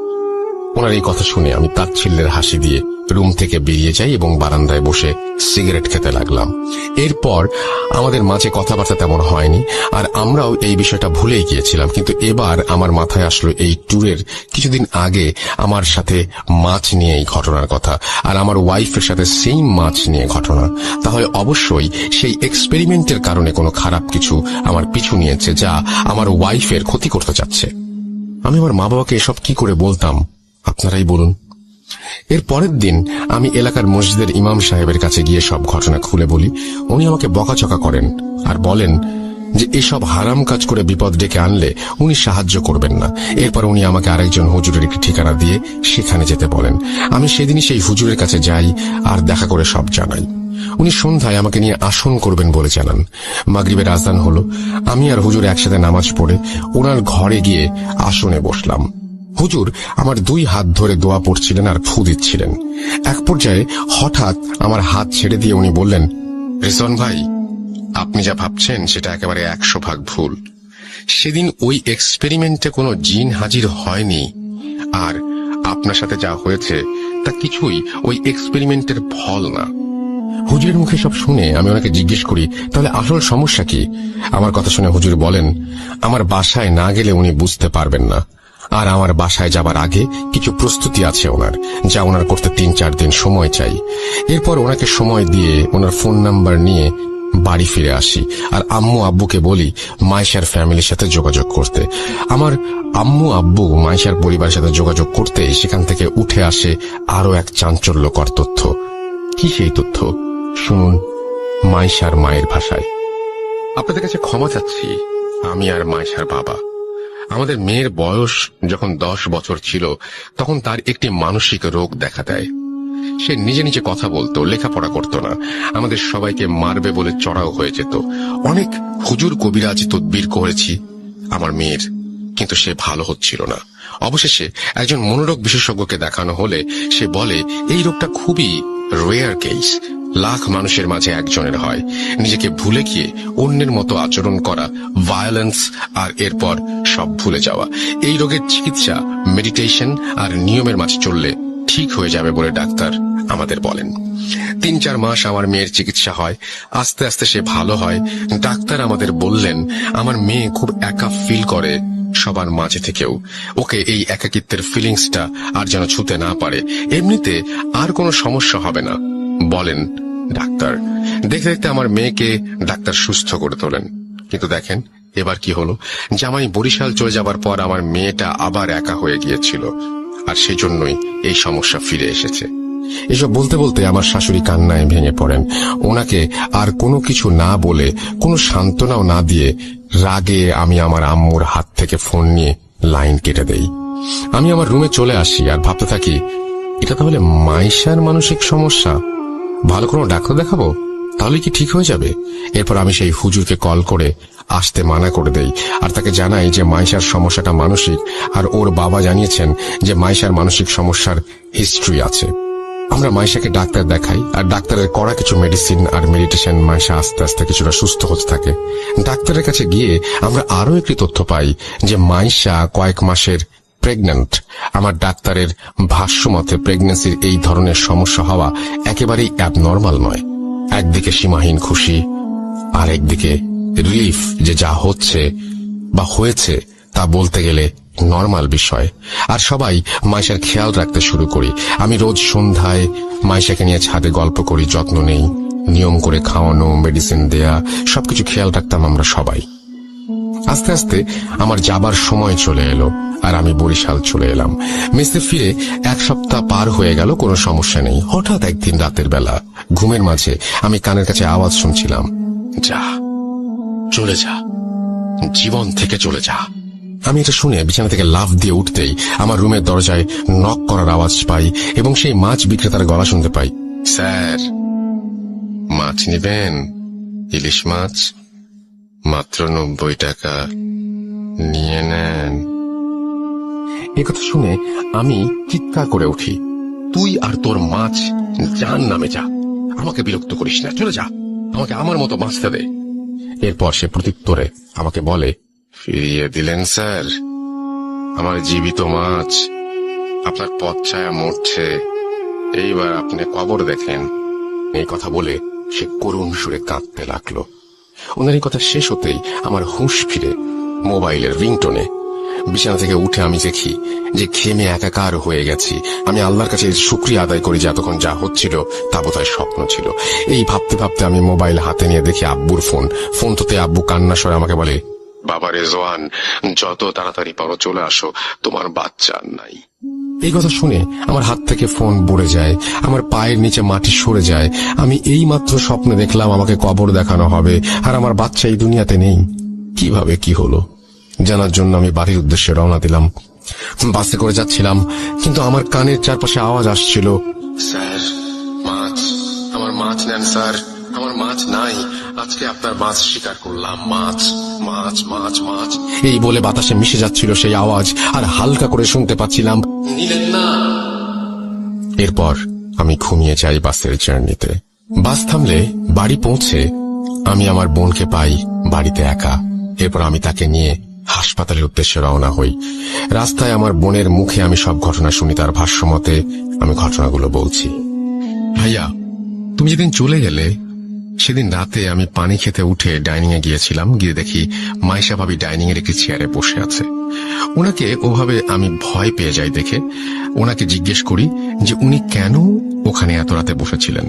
ওনার এই কথা শুনে আমি তাচ্ছিল্যের হাসি দিয়ে রুম থেকে বেরিয়ে যাই এবং বারান্দায় বসে সিগারেট খেতে লাগলাম। এরপর আমাদের মাঝে কথাবার্তা তেমন হয়নি, আর আমরাও এই বিষয়টা ভুলেই গিয়েছিলাম। কিন্তু এবার আমার মাথায় আসলো এই ট্যুরের কিছুদিন আগে আমার সাথে মাছ নিয়ে এই ঘটনার কথা, আর আমার ওয়াইফের সাথে সেই মাছ নিয়ে ঘটনা। তাহলে অবশ্যই সেই এক্সপেরিমেন্টের কারণে কোনো খারাপ কিছু আমার পিছু নিয়েছে, যা আমার ওয়াইফের ক্ষতি করতে চাচ্ছে। আমি আমার মা বাবাকে এসব কি করে বলতাম, আপনারাই বলুন। এর পরের দিন আমি এলাকার মসজিদের ইমাম সাহেবের কাছে গিয়ে সব ঘটনা খুলে বলি। উনি আমাকে বকাচকা করেন আর বলেন যে এসব হারাম কাজ করে বিপদ ডেকে আনলে উনি সাহায্য করবেন না। এরপর উনি আমাকে আরেকজন হুজুরের একটি ঠিকানা দিয়ে সেখানে যেতে বলেন। আমি সেদিনই সেই হুজুরের কাছে যাই আর দেখা করে সব জানাই। উনি সন্ধ্যায় আমাকে নিয়ে আসন করবেন বলে জানান। মাগরিবের আজান হলো, আমি আর হুজুর একসাথে নামাজ পড়ে ওনার ঘরে গিয়ে আসনে বসলাম। হুজুর আমার 2 হাত ধরে দোয়া পড়ছিলেন আর ফু দিচ্ছিলেন। এক পর্যায়ে হঠাৎ আমার হাত ছেড়ে দিয়ে উনি বললেন, রিজওয়ান ভাই, আপনি যা ভাবছেন সেটা একেবারে 100% ভুল। সেদিন ওই এক্সপেরিমেন্টে কোনো জিন হাজির হয়নি, আর আপনার সাথে যা হয়েছে তা কিছুই ওই এক্সপেরিমেন্টের ফল না। হুজুরের মুখে সব শুনে আমি ওনাকে জিজ্ঞেস করি, তাহলে আসল সমস্যা কি? আমার কথা শুনে হুজুর বলেন, আমার বাসায় না গেলে উনি বুঝতে পারবেন না, আর আমার বাসায় যাবার আগে কিছু প্রস্তুতি আছে ওনার, যা ওনার করতে 3-4 দিন সময় চাই। এরপর ওনাকে সময় দিয়ে ওনার ফোন নাম্বার নিয়ে বাড়ি ফিরে আসি, আর আম্মু আব্বুকে বলি মাইশার ফ্যামিলির সাথে যোগাযোগ করতে। আমার আম্মু আব্বু মাইশার পরিবারের সাথে যোগাযোগ করতে সেখান থেকে উঠে আসে আরো এক চাঞ্চল্যকর তথ্য। কি সেই তথ্য? শুনুন মাইশার মায়ের ভাষায়। আপনাদের কাছে ক্ষমা চাচ্ছি, আমি আর মাইশার বাবা। আমাদের মেয়ের বয়স যখন 10 বছর ছিল তখন তার একটি মানসিক রোগ দেখা দেয়। সে নিজে নিজে কথা বলতো, লেখাপড়া করত না, আমাদের সবাইকে মারবে বলে চড়াও হয়ে যেত। অনেক হুজুর কবিরাজ তদবির করেছি আমার মেয়ের, কিন্তু সে ভালো হচ্ছিল না। অবশেষে একজন মনোরোগ বিশেষজ্ঞকে দেখানো হলে সে বলে এই রোগটা খুবই রেয়ার কেস, লাখ মানুষের মাঝে একজনের হয়। নিজেকে ভুলে গিয়ে অন্যের মতো আচরণ করা, ভায়োলেন্স, আর এরপর সব ভুলে যাওয়া। এই রোগের চিকিৎসা মেডিটেশন আর নিয়মের মাঝে চললে ঠিক হয়ে যাবে বলে ডাক্তার আমাদের বলেন। 3-4 মাস আমার মেয়ের চিকিৎসা হয়, আস্তে আস্তে সে ভালো হয়। ডাক্তার আমাদের বললেন আমার মেয়ে খুব একা ফিল করে সবার মাঝে থেকেও। ওকে এই একাকিত্বের ফিলিংসটা আর যেন ছুতে না পারে। এমনিতে আর কোনো সমস্যা হবে না বলেন ডাক্তার। দেখতে দেখতে আমার মেয়েকে ডাক্তার সুস্থ করে তোলেন। কিন্তু দেখেন এবার কি হলো, জামাই বরিশাল চলে যাবার পর আমার মেয়েটা আবার একা হয়ে গিয়েছিল, আর সেজন্যই এই সমস্যা ফিরে এসেছে। এসব বলতে বলতে আমার শাশুড়ি কান্নায় ভেঙে পড়েন। ওনাকে আর কোনো কিছু না বলে, কোনো সান্ত্বনাও না দিয়ে রাগে আমি আমার আম্মুর হাত থেকে ফোন নিয়ে লাইন কেটে দেই। আমি আমার রুমে চলে আসি আর ভাবতে থাকি, এটা তাহলে মাইশার মানসিক সমস্যা, ভালো কোনো ডাক্তার দেখাবো, তাহলে কি ঠিক হয়ে যাবে? এরপর আমি সেই হুজুরকে কল করে আসতে মানা করে দেই, আর তাকে জানাই যে মাইশার সমস্যাটা মানসিক, আর ওর বাবা জানিয়েছেন যে মাইশার মানসিক সমস্যার হিস্ট্রি আছে। আমরা মাইশাকে ডাক্তার দেখাই, আর ডাক্তারের করা কিছু মেডিসিন আর মেডিটেশন মাইশা আস্তে আস্তে কিছুটা সুস্থ হতে থাকে। ডাক্তারের কাছে গিয়ে আমরা আরো একটি তথ্য পাই যে মাইশা কয়েক মাসের প্রেগন্যান্ট। আমার ডাক্তারের ভাষ্য মতে প্রেগন্যান্সির এই ধরনের সমস্যা হওয়া একেবারেই অ্যাবনর্মাল নয়। একদিকে সীমাহীন খুশি, আর একদিকে রিলিফ যে যা হচ্ছে বা হয়েছে তা বলতে গেলে নর্মাল বিষয়। আর সবাই মাইশার খেয়াল রাখতে শুরু করি। আমি রোজ সন্ধ্যায় মাইশাকে নিয়ে ছাদে গল্প করি, যত্ন নেই, নিয়ম করে খাওয়ানো, মেডিসিন দেয়া, সবকিছু খেয়াল রাখতাম আমরা সবাই। আস্তে আস্তে আমার যাবার সময় চলে এলো, আর আমি বরিশাল চলে এলাম। মেসে ফিরে 1 সপ্তাহ পার হয়ে গেল, কোনো সমস্যা নেই। হঠাৎ একদিন রাতের বেলা ঘুমের মাঝে আমি কানের কাছে আওয়াজ শুনছিলাম, যা, চলে যা, জীবন থেকে চলে যা। আমি এটা শুনে বিছানা থেকে লাফ দিয়ে উঠতেই আমার রুমের দরজায় নক করার আওয়াজ পাই, এবং সেই মাছ বিক্রেতার গলা শুনতে পাই, স্যার, মাছ নেবেন? ইলিশ মাছ মাত্র 90 টাকা, নিয়ে নেন। এ কথা শুনে আমি চিৎকার করে উঠি, তুই আর তোর মাছ জাহান্নামে যা, আমাকে বিরক্ত করিস না, চলে যা, আমাকে আমার মতো বাঁচতে দে। এরপর সে প্রত্যুত্তরে আমাকে বলে, ফিরিয়ে দিলেন স্যার আমার জীবিত মাছ, আপনার পথ ছায়া মরছে, এইবার আপনি কবর দেখেন। এই কথা বলে সে করুণ সুরে কাঁদতে লাগলো। ওনার এই কথা শেষ হতেই আমার হুঁশ ফিরে মোবাইলের রিংটোনে। বিছানা থেকে উঠে আমি দেখি যে ঘেমে একাকার হয়ে গেছি। আমি আল্লাহর কাছে শুকরিয়া আদায় করি যে এতক্ষণ যা হচ্ছিল তা বোধহয় স্বপ্ন ছিল। এই ভাবতে ভাবতে আমি মোবাইল হাতে নিয়ে দেখি আব্বুর ফোন তোতে আব্বু কান্না স্বরে আমাকে বলে, বাবা রেজওয়ান, যত তাড়াতাড়ি পারো চলে আসো, তোমার বাচ্চা আর নাই। এই কথা শুনে আমার হাত থেকে ফোন পড়ে যায়, আমার পায়ের নিচে মাটি সরে যায়। আমি এই মাত্র স্বপ্নে দেখলাম আমাকে কবর দেখানো হবে, আর আমার বাচ্চা এই দুনিয়াতে নেই। কিভাবে কি হলো জানার জন্য আমি বাড়ির উদ্দেশ্যে রওনা দিলাম। বাসে করে যাচ্ছিলাম, কিন্তু আমার কানের চারপাশে আওয়াজ আসছিল, স্যার মাছ, আমার মাছ নেন স্যার, আমার মাছ নাই, আজকে আপনার মাছ শিকার করলাম, মাছ মাছ মাছ মাছ। এই বলে বাতাসে মিশে যাচ্ছিল সেই আওয়াজ, আর হালকা করে শুনতে পাচ্ছিলাম, নিলেন না। এরপর আমি ঘুমিয়ে যাই বাসের জার্নিতে। বাস থামলে বাড়ি পৌঁছে আমি আমার বোনকে পাই বাড়িতে একা। এরপর আমি তাকে নিয়ে হাসপাতালের উদ্দেশ্যে রওনা হই। রাস্তায় আমার বোনের মুখে আমি সব ঘটনা শুনি। তার ভাষ্যমতে আমি ঘটনাগুলো বলছি। ভাইয়া, তুমি যেদিন চলে গেলে সেদিন রাতে আমি পানি খেতে উঠে ডাইনিং এ গিয়েছিলাম। গিয়ে দেখি মাইশা ভাবি ডাইনিং এর একটি চেয়ারে বসে আছে। ওনাকে ওভাবে আমি ভয় পেয়ে যাই দেখে ওনাকে জিজ্ঞেস করি যে উনি কেন ওখানে এত রাতে বসেছিলেন।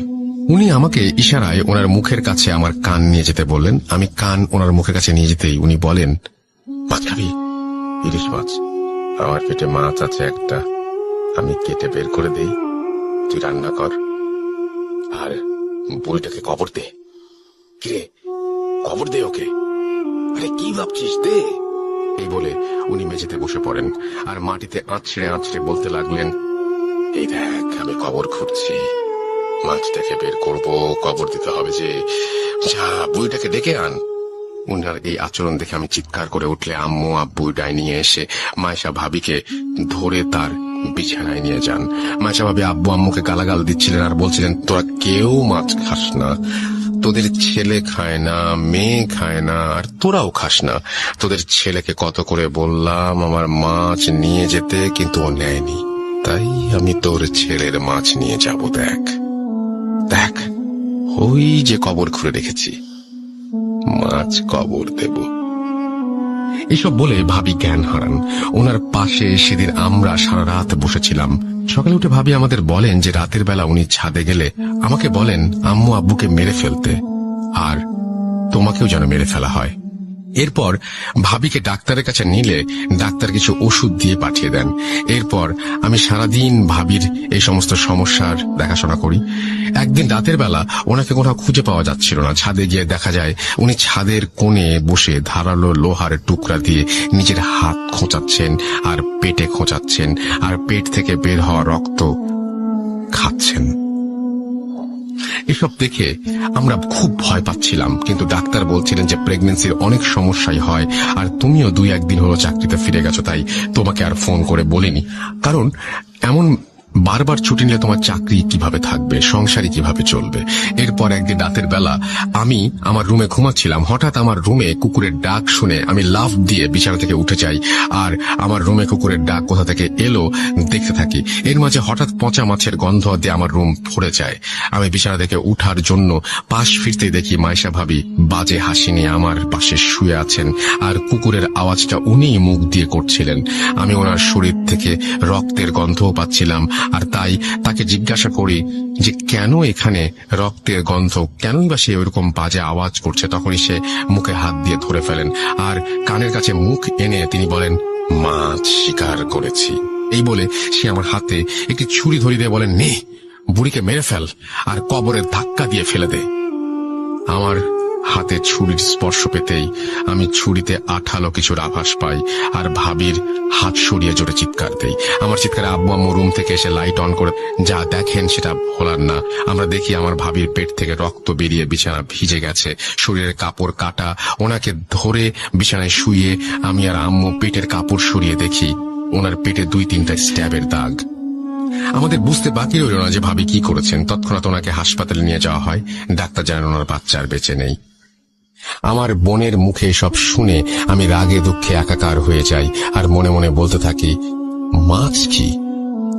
উনি আমাকে ইশারায় ওনার মুখের কাছে আমার কান নিয়ে যেতে বললেন। আমি কান ওনার মুখের কাছে নিয়ে যেতেই উনি বলেন, মাছ খাবি? ইলিশ মাছ। আমার পেটে মাছ আছে একটা, আমি কেটে বের করে দেই, তুই রান্না কর, আর বুড়িটাকে কবর দে। কিরে, কবর দে ওকে। আরে কি ভাবছিস, দে। এই বলে উনি মেঝেতে বসে পড়েন আর মাটিতে আছড়ে আছড়ে বলতে লাগলেন, এই দেখ আমি কবর খুঁড়ছি, মাছটাকে বের করব, কবর দিতে হবে যে, যা বুড়িটাকে ডেকে আন। উনার এই আচরণ দেখে আমি চিৎকার করে উঠলে আম্মু আব্বু ডাইনিং এ এসে মাইশা ভাবিকে ধরে তার বিছানায় নিয়ে যান। মাইশা ভাবি আব্বু আম্মুকে গালাগাল দিচ্ছিলেন আর বলছিলেন, তোরা কেউ মাছ খাস না, তোদের ছেলে খায় না, মেয়ে খায় না, আর তোরাও খাস না। তোদের ছেলেকে কত করে বললাম আমার মাছ নিয়ে যেতে, কিন্তু ও নেয়নি, তাই আমি তোর ছেলের মাছ নিয়ে যাব। দেখ দেখ, ওই যে কবর খুঁড়ে রেখেছি, মাছ কবর দেব। এসব বলে ভাবি জ্ঞান হারান। ওনার পাশে সেদিন আমরা সারা রাত বসেছিলাম। সকালে উঠে ভাবি আমাদের বলেন যে রাতের বেলা উনি ছাদে গেলে আমাকে বলেন আম্মু আব্বুকে মেরে ফেলতে, আর তোমাকেও যেন মেরে ফেলা হয়। এরপর ভাবিকে ডাক্তারের কাছে নিলে ডাক্তার কিছু ওষুধ দিয়ে পাঠিয়ে দেন। এরপর আমি সারাদিন ভাবির এই সমস্ত সমস্যার দেখাশোনা করি। একদিন রাতের বেলা ওনাকে কোথাও খুঁজে পাওয়া যাচ্ছিল না। ছাদে গিয়ে দেখা যায় উনি ছাদের কোণে বসে ধারালো লোহার টুকরা দিয়ে নিজের হাত খোঁচাচ্ছেন আর পেটে খোঁচাচ্ছেন, আর পেট থেকে বের হওয়া রক্ত খাচ্ছেন। এসব দেখে আমরা খুব ভয় পাচ্ছিলাম, কিন্তু ডাক্তার বলছিলেন যে প্রেগন্যান্সির অনেক সমস্যাই হয়, আর তুমিও 2-1 দিন হলো চাকরিতে ফিরে গেছো, তাই তোমাকে আর ফোন করে বলিনি। কারণ এমন বারবার ছুটি নিলে তোমার চাকরি কিভাবে থাকবে, সংসারই কিভাবে চলবে। এরপর একদিন রাতের বেলা আমি আমার রুমে ঘুমাচ্ছিলাম। হঠাৎ আমার রুমে কুকুরের ডাক শুনে আমি লাফ দিয়ে বিছানা থেকে উঠে যাই, আর আমার রুমে কুকুরের ডাক কোথা থেকে এলো দেখতে থাকি। এর মাঝে হঠাৎ পচা মাছের গন্ধ দিয়ে আমার রুম ভরে যায়। আমি বিছানা থেকে উঠার জন্য পাশ ফিরতেই দেখি মাইশা ভাবি বাজে হাসি নিয়ে আমার পাশে শুয়ে আছেন, আর কুকুরের আওয়াজটা উনিই মুখ দিয়ে করছিলেন। আমি ওনার শরীর থেকে রক্তের গন্ধও পাচ্ছিলাম, আর তাই তাকে জিজ্ঞাসা করি যে কেন এখানে রক্তের গন্ধ, কেনই বা সে ওইরকম বাজে আওয়াজ করছে। তখনই সে মুখে হাত দিয়ে ধরে ফেলেন, আর কানের কাছে মুখ এনে তিনি বলেন, মাছ শিকার করেছি। এই বলে সে আমার হাতে একটি ছুরি ধরিয়ে দিয়ে বলেন, নে বুড়িকে মেরে ফেল আর কবরে ধাক্কা দিয়ে ফেলে দে। আমার হাতে ছুরির স্পর্শ পেতেই আমি ছুরিতে আঠালো কিছুর আভাস পাই, আর ভাবির হাত সরিয়ে জোরে চিৎকার দেই। আমার চিৎকারে আব্বু আম্মু রুম থেকে এসে লাইট অন করে যা দেখেন সেটা ভোলার না। আমরা দেখি আমার ভাবির পেট থেকে রক্ত বেরিয়ে বিছানা ভিজে গেছে, শরীরের কাপড় কাটা। ওনাকে ধরে বিছানায় শুয়ে আমি আর আম্মু পেটের কাপড় সরিয়ে দেখি ওনার পেটে 2-3টা স্ট্যাবের দাগ। আমাদের বুঝতে বাকি রইল না যে ভাবি কি করেছেন। তৎক্ষণাৎ ওনাকে হাসপাতালে নিয়ে যাওয়া হয়। ডাক্তার জানান ওনার বাচ্চা আর বেঁচে নেই। আমার বোনের মুখে সব শুনে আমি রাগে দুঃখে একাকার হয়ে যাই আর মনে মনে বলতে থাকি, মাছ কি,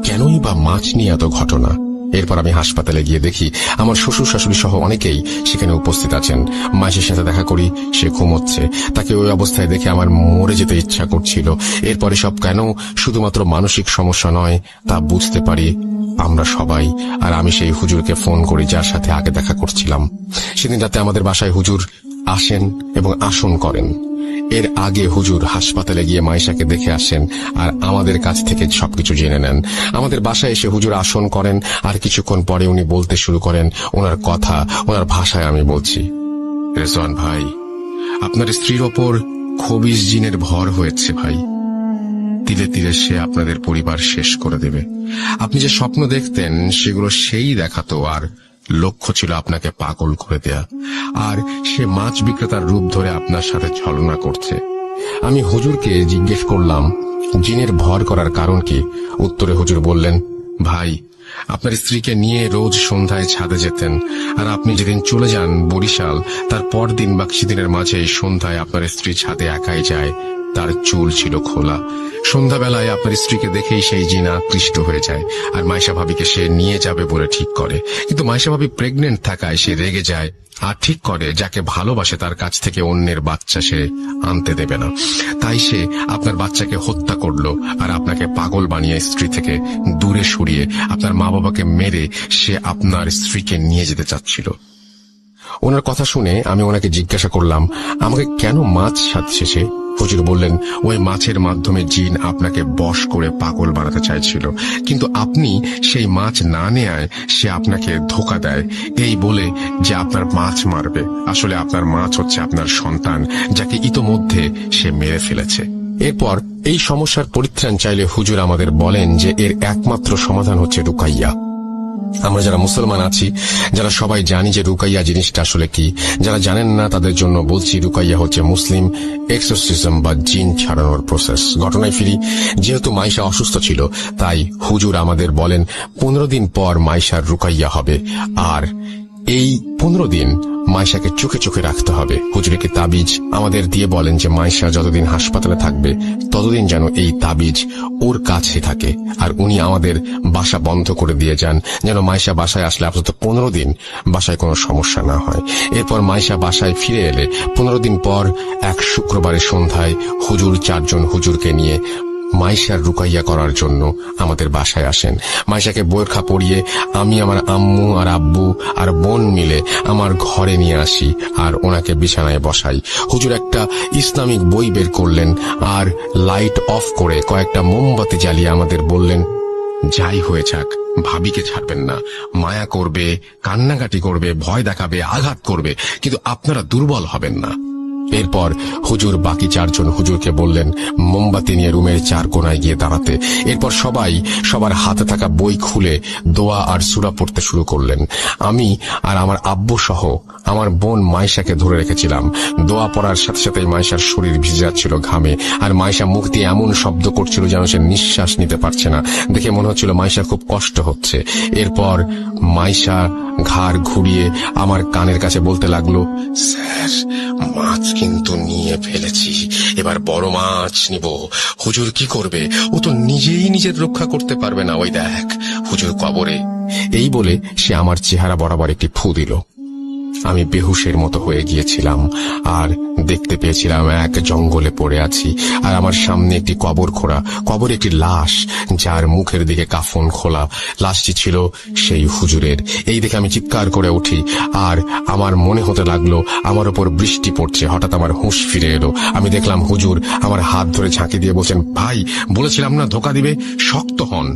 কেনই বা মাছ নিয়ে এত ঘটনা। এরপর আমি হাসপাতালে গিয়ে দেখি আমার শ্বশুর শাশুড়ি সহ অনেকেই সেখানে উপস্থিত আছেন। মাসির সাথে দেখা করি, সে ঘুমোচ্ছে। তাকে ওই অবস্থায় দেখে আমার মরে যেতে ইচ্ছা করছিল। এরপরে সব কেন শুধুমাত্র মানসিক সমস্যা নয় তা বুঝতে পারি আমরা সবাই। আর আমি সেই হুজুরকে ফোন করি যার সাথে আগে দেখা করছিলাম। সেদিন রাতে আমাদের বাসায় হুজুর আসেন এবং আসন করেন। এর আগে হুজুর হাসপাতালে গিয়ে মাইশাকে দেখে আসেন আর আমাদের কাছ থেকে সবকিছু জেনে নেন। আমাদের বাসায় এসে হুজুর আসন করেন আর কিছুক্ষণ পরে উনি বলতে শুরু করেন ওনার কথা, ওনার ভাষায় আমি বলছি, রেজওয়ান ভাই, আপনার স্ত্রীর ওপর খবিস জিনের ভর হয়েছে ভাই। ধীরে ধীরে সে আপনাদের পরিবার শেষ করে দেবে। আপনি যে স্বপ্ন দেখতেন সেগুলো সেই দেখাতো, আর লক্ষ্য ছিল আপনাকে পাগল করে দেয়া। আর সে মাছ বিক্রেতার রূপ ধরে আপনার সাথে ছলনা করছে। আমি হুজুরকে জিজ্ঞেস করলাম জিনের ভর করার কারণ কি। উত্তরে হুজুর বললেন, ভাই, আপনার স্ত্রীকে নিয়ে রোজ সন্ধ্যায় ছাদে যেতেন, আর আপনি যেদিন চলে যান বরিশাল তার পরদিন বা কিছুদিনের মাঝে সন্ধ্যায় আপনার স্ত্রী ছাদে একাই যায়। তার চুল ছিল খোলা। সন্ধ্যাবেলায় আপনার স্ত্রীকে দেখেই সেই জিন আকৃষ্ট হয়ে যায় আর মাইশা ভাবিকে সে নিয়ে যাবে বলে ঠিক করে। কিন্তু মাইশা ভাবি প্রেগনেন্ট থাকায় সে রেগে যায় আর ঠিক করে যাকে ভালোবাসে তার কাছ থেকে অন্যের বাচ্চা সে আনতে দেবে না। তাই সে আপনার বাচ্চাকে হত্যা করলো আর আপনাকে পাগল বানিয়ে স্ত্রী থেকে দূরে সরিয়ে আপনার মা বাবাকে মেরে সে আপনার স্ত্রীকে নিয়ে যেতে চাচ্ছিল। ওনার কথা শুনে আমি ওনাকে জিজ্ঞাসা করলাম আমাকে কেন মাছ সাধছে সে। হুজুর বললেন, ওই মাছের মাধ্যমে জিন আপনাকে বশ করে পাগল বানাতে চাইছিল, কিন্তু আপনি সেই মাছ না নেয়ায় সে আপনাকে ধোঁকা দেয় এই বলে যে আপনার মাছ মারবে। আসলে আপনার মাছ হচ্ছে আপনার সন্তান, যাকে ইতোমধ্যে সে মেরে ফেলেছে। এরপর এই সমস্যার পরিত্রাণ চাইলে হুজুর আমাদের বলেন যে এর একমাত্র সমাধান হচ্ছে রুকাইয়া। আমরা যারা মুসলমান আছি, যারা সবাই জানি যে রুকাইয়া জিনিসটা আসলে কি, যারা জানেন না তাদের জন্য বলছি, রুকাইয়া হচ্ছে মুসলিম এক্সোরসিজম বা জিন ছাড়ানোর প্রসেস। ঘটনায় ফিরি, যেহেতু মাইশা অসুস্থ ছিল তাই হুজুর আমাদের বলেন 15 দিন পর মাইশার রুকাইয়া হবে, আর এই 15 দিন মাইশাকে চোখে চোখে রাখতে হবে। হুজুরকে তাবিজ আমাদের দিয়ে বলেন যে মাইশা যতদিন হাসপাতালে থাকবে ততদিন যেন এই তাবিজ ওর কাছে থাকে, আর উনি আমাদের বাসা বন্ধ করে দিয়ে যান যেন মাইশা বাসায় আসলে আপাতত 15 দিন বাসায় কোনো সমস্যা না হয়। এরপর মাইশা বাসায় ফিরে এলে 15 দিন পর এক শুক্রবারের সন্ধ্যায় হুজুর 4 জন হুজুরকে নিয়ে মাইশার রুকাইয়া করার জন্য আমাদের বাসায় আসেন। মাইশাকে বোরখা পরিয়ে আমি আমার আম্মু আর আব্বু আর বোন মিলে আমার ঘরে নিয়ে আসি আর ওনাকে বিছানায় বসাই। হুজুর একটা ইসলামিক বই বের করলেন আর লাইট অফ করে কয়েকটা মোমবাতি জ্বালিয়ে আমাদের বললেন, যাই হয়ে যাক ভাবিকে ছাড়বেন না। মায়া করবে, কান্নাকাটি করবে, ভয় দেখাবে, আঘাত করবে, কিন্তু আপনারা দুর্বল হবেন না। এরপর হুজুর বাকি 4 জন হুজুরকে বললেন মোমবাতি নিয়ে রুমের 4 কোণায় গিয়ে দাঁড়াতে। এরপর সবাই সবার হাতে থাকা বই খুলে দোয়া আর সূরা পড়তে শুরু করলেন। আমি আর আমার আব্বু সহ আমার বোন মাইশাকে ধরে রেখেছিলাম। দোয়া পড়ার সাথে সাথে মাইশার শরীর ভিজে যাচ্ছিল ঘামে, আর মাইশা মুখ দিয়ে এমন শব্দ করছিল যেন সে নিঃশ্বাস নিতে পারছে না। দেখে মনে হচ্ছিল মাইশার খুব কষ্ট হচ্ছে। এরপর মাইশা ঘাড় ঘুরিয়ে আমার কানের কাছে বলতে লাগলো, স্যার, মাছ কিন্তু নিয়ে ফেলেছি, এবার বড় মাছ নিব। হুজুর কি করবে? ও তো নিজেই নিজের রক্ষা করতে পারবে না, ওই দেখ হুজুর কবরে। এই বলে সে আমার চেহারা বরাবর একটি ফু দিল। আমি বেহুশের মতো হয়ে গিয়েছিলাম আর দেখতে পেয়েছিলাম এক জঙ্গলে পড়ে আছি, আর আমার সামনে একটি কবর খোঁড়া, কবরে একটি লাশ যার মুখের দিকে কাফন খোলা। লাশটি ছিল সেই হুজুরের। এই দেখে আমি চিৎকার করে উঠি আর আমার মনে হতে লাগলো আমার উপর বৃষ্টি পড়ছে। হঠাৎ আমার হুঁশ ফিরে এলো। আমি দেখলাম হুজুর আমার হাত ধরে ঝাঁকি দিয়ে বলছেন, ভাই, বলেছিলাম না ধোঁকা দিবে, শক্ত হন।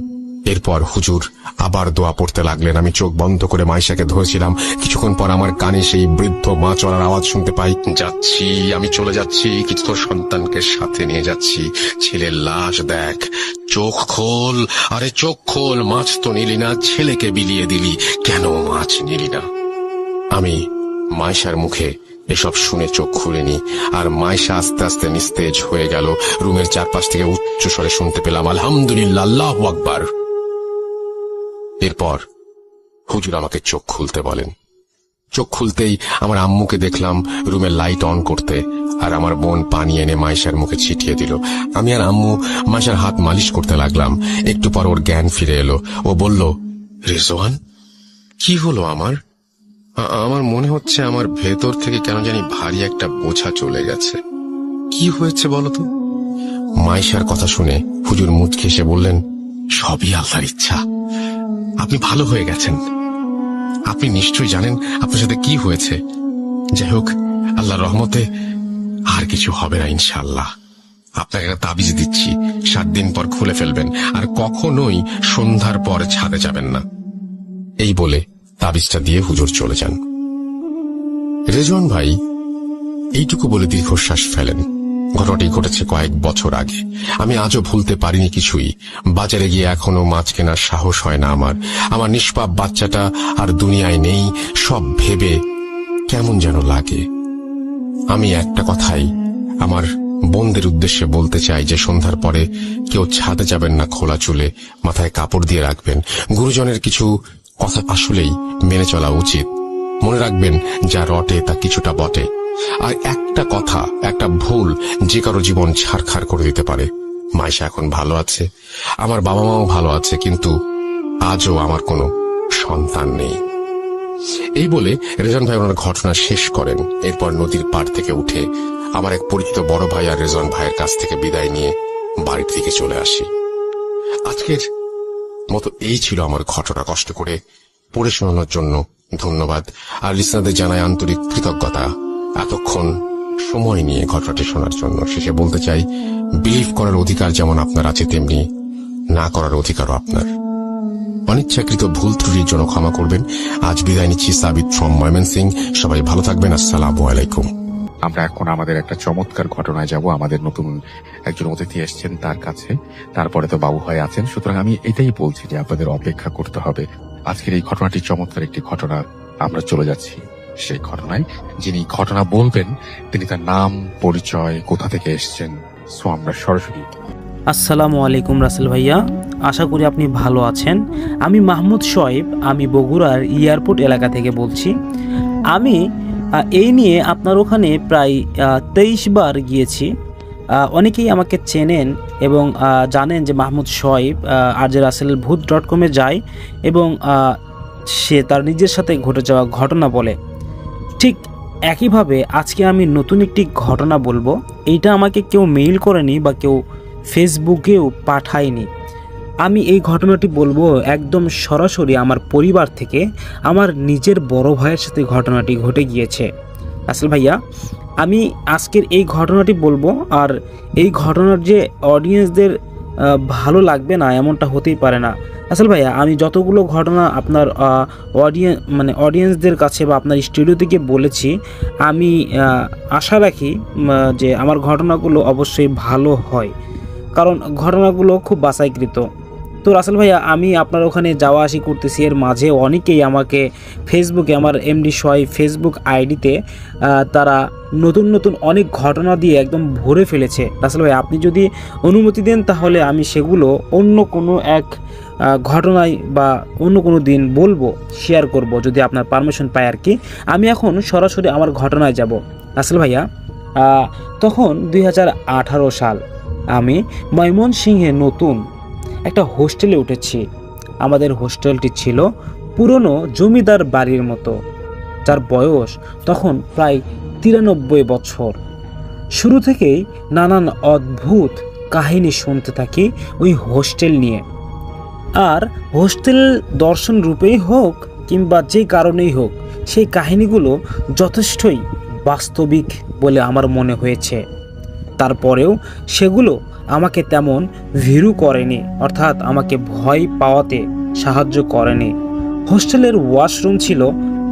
এরপর হুজুর আবার দোয়া পড়তে লাগলেন। আমি চোখ বন্ধ করে মাইশাকে ধরেছিলাম। কিছুক্ষণ পর আমার কানে সেই বৃদ্ধ মা চলার আওয়াজ শুনতে পাই, যাচ্ছি, আমি চলে যাচ্ছি, কিছু তোর সন্তানকে সাথে নিয়ে যাচ্ছি। ছেলের লাশ দেখ, চোখ খোল, আরে চোখ খোল, মাছ তো নিলি না, ছেলেকে বিলিয়ে দিলি, কেন মাছ নিলি না? আমি মাইশার মুখে এসব শুনে চোখ খুলিনি, আর মাইশা আস্তে আস্তে নিস্তেজ হয়ে গেল। রুমের চারপাশ থেকে উচ্চ স্বরে শুনতে পেলাম, আলহামদুলিল্লাহ, আল্লাহু আকবার। এরপর হুজুর আমাকে চোখ খুলতে বলেন। চোখ খুলতেই আমার আম্মুকে দেখলাম রুমের লাইট অন করতে, আর আমার বোন পানি এনে মাইশার মুখে ছিটিয়ে দিল। আমি আর আম্মু মাইশার হাত মালিশ করতে লাগলাম। একটু পর ওর জ্ঞান ফিরে এলো। ও বলল, রেজওয়ান, কি হলো আমার? আমার মনে হচ্ছে আমার ভেতর থেকে কেন জানি ভারী একটা বোঝা চলে গেছে। কি হয়েছে বলতো? মাইশার কথা শুনে হুজুর মুচকে এসে বললেন, সবই আল্লাহর ইচ্ছা। আপনি ভালো হয়ে গেছেন। আপনি নিশ্চয়ই জানেন আপনার সাথে কি হয়েছে। যাই হোক, আল্লাহর রহমতে আর কিছু হবে না ইনশাআল্লাহ। আপনাকে একটা তাবিজ দিচ্ছি, 7 দিন পর খুলে ফেলবেন, আর কখনোই সন্ধ্যার পর ছাদে যাবেন না। এই বলে তাবিজটা দিয়ে হুজুর চলে যান। রেজওয়ান ভাই এইটুকু বলে দীর্ঘশ্বাস ফেলেন। ঘটনাটি ঘটেছে কয়েক বছর আগে। আমি আজও ভুলতে পারিনি কিছুই। বাজারে গিয়ে এখনো মাছ কেনার সাহস হয় না আমার। আমার নিষ্পাপ বাচ্চাটা আর দুনিয়ায় নেই, সব ভেবে কেমন যেন লাগে। আমি একটা কথাই আমার বোনদের উদ্দেশ্যে বলতে চাই যে সন্ধ্যার পরে কেউ ছাদে যাবেন না খোলা চুলে, মাথায় কাপড় দিয়ে রাখবেন। গুরুজনের কিছু কথা আসলেই মেনে চলা উচিত। মনে রাখবেন, যা রটে তা কিছুটা বটে। আর একটা কথা, একটা ভুল যে কারো জীবন ছারখার করে দিতে পারে। মাইশা এখন ভালো আছে, আমার বাবা মাও ভালো আছে, কিন্তু আজও আমার কোনো সন্তান নেই। এই বলে রেজান ভাই ওনার ঘটনা শেষ করেন। এরপর নদীর পাড় থেকে উঠে আমার এক পরিচিত বড় ভাই আর রেজান ভাইয়ের কাছ থেকে বিদায় নিয়ে বাড়ির দিকে চলে আসি। আজকের মতো এই ছিল আমার ঘটনা। কষ্ট করে পড়ে শোনানোর জন্য ধন্যবাদ, আর লিসনারদের জানাই আন্তরিক কৃতজ্ঞতা এতক্ষণ সময় নিয়ে ঘটনাটি শোনার জন্য। শেষে বলতে চাই, বিলিভ করার অধিকার যেমন আপনার আছে, তেমনি না করার অধিকারও আপনার। অনিচ্ছাকৃত ভুল ত্রুটির জন্য ক্ষমা করবেন। আজ বিদায় নিচ্ছি সাবিত ফ্রম ময়মনসিংহ। সবাই ভালো থাকবেন। আসসালামু আলাইকুম। আমরা এখন আমাদের একটা চমৎকার ঘটনায় যাব। আমাদের নতুন একজন অতিথি এসেছেন তার কাছে, তারপরে তো বাবু ভাই আছেন। সুতরাং আমি এটাই বলছি যে আপনাদের অপেক্ষা করতে হবে। আজকের এই ঘটনাটি চমৎকার একটি ঘটনা। আমরা চলে যাচ্ছি সেই ঘটনায়। যিনি ঘটনা বলবেন তিনি তার নাম, পরিচয়, কোথা থেকে এসেছেন, সো আমরা সরাসরি। আসসালামু আলাইকুম রাসেল ভাইয়া, আশা করি আপনি ভালো আছেন। আমি মাহমুদ শোয়েব, আমি বগুড়ার এয়ারপোর্ট এলাকা থেকে বলছি। আমি এই নিয়ে আপনার ওখানে প্রায় 23 বার গিয়েছি। অনেকেই আমাকে চেনেন এবং জানেন যে মাহমুদ শোয়েব RJ রাসেল ভূত.com-এ যায় এবং সে তার নিজের সাথে ঘটে যাওয়া ঘটনা বলে। ঠিক একইভাবে আজকে আমি নতুন একটি ঘটনা বলবো। এইটা আমাকে কেউ মেইল করেনি বা কেউ ফেসবুকেও পাঠায়নি। আমি এই ঘটনাটি বলবো একদম সরাসরি আমার পরিবার থেকে। আমার নিজের বড় ভাইয়ের সাথে ঘটনাটি ঘটে গিয়েছে। রাসেল ভাইয়া, আমি আজকের এই ঘটনাটি বলবো, আর এই ঘটনার যে অডিয়েন্সদের ভালো লাগবে না এমনটা হতেই পারে না। রাসেল ভাইয়া, আমি যতগুলো ঘটনা আপনার অডিয়েন্সদের কাছে বা আপনার স্টুডিও থেকে বলেছি, আমি আশা রাখি যে আমার ঘটনাগুলো অবশ্যই ভালো হয়, কারণ ঘটনাগুলো খুব বাছাইকৃত। তো রাসেল ভাইয়া, আমি আপনার ওখানে যাওয়া আসি করতেছি, এর মাঝে অনেকেই আমাকে ফেসবুকে, আমার MD শোয়েব ফেসবুক আইডিতে তারা নতুন নতুন অনেক ঘটনা দিয়ে একদম ভরে ফেলেছে। রাসেল ভাই, আপনি যদি অনুমতি দেন তাহলে আমি সেগুলো অন্য কোনো এক ঘটনায় বা অন্য কোনো দিন বলবো, শেয়ার করব, যদি আপনার পারমিশন পাই আর কি। আমি এখন সরাসরি আমার ঘটনায় যাব। রাসেল ভাইয়া, তখন 2018 সাল। আমি ময়মনসিংহে নতুন একটা হোস্টেলে উঠেছি। আমাদের হোস্টেলটি ছিল পুরনো জমিদার বাড়ির মতো, যার বয়স তখন প্রায় 93 বছর। শুরু থেকেই নানান অদ্ভুত কাহিনী শুনতে থাকি ওই হোস্টেল নিয়ে। আর হোস্টেল দর্শন রূপেই হোক কিংবা যে কারণেই হোক, সেই কাহিনীগুলো যথেষ্টই বাস্তবিক বলে আমার মনে হয়েছে। তারপরেও সেগুলো আমাকে তেমন ভীরু করেনি, অর্থাৎ আমাকে ভয় পাওয়াতে সাহায্য করেনি। হোস্টেলের ওয়াশরুম ছিল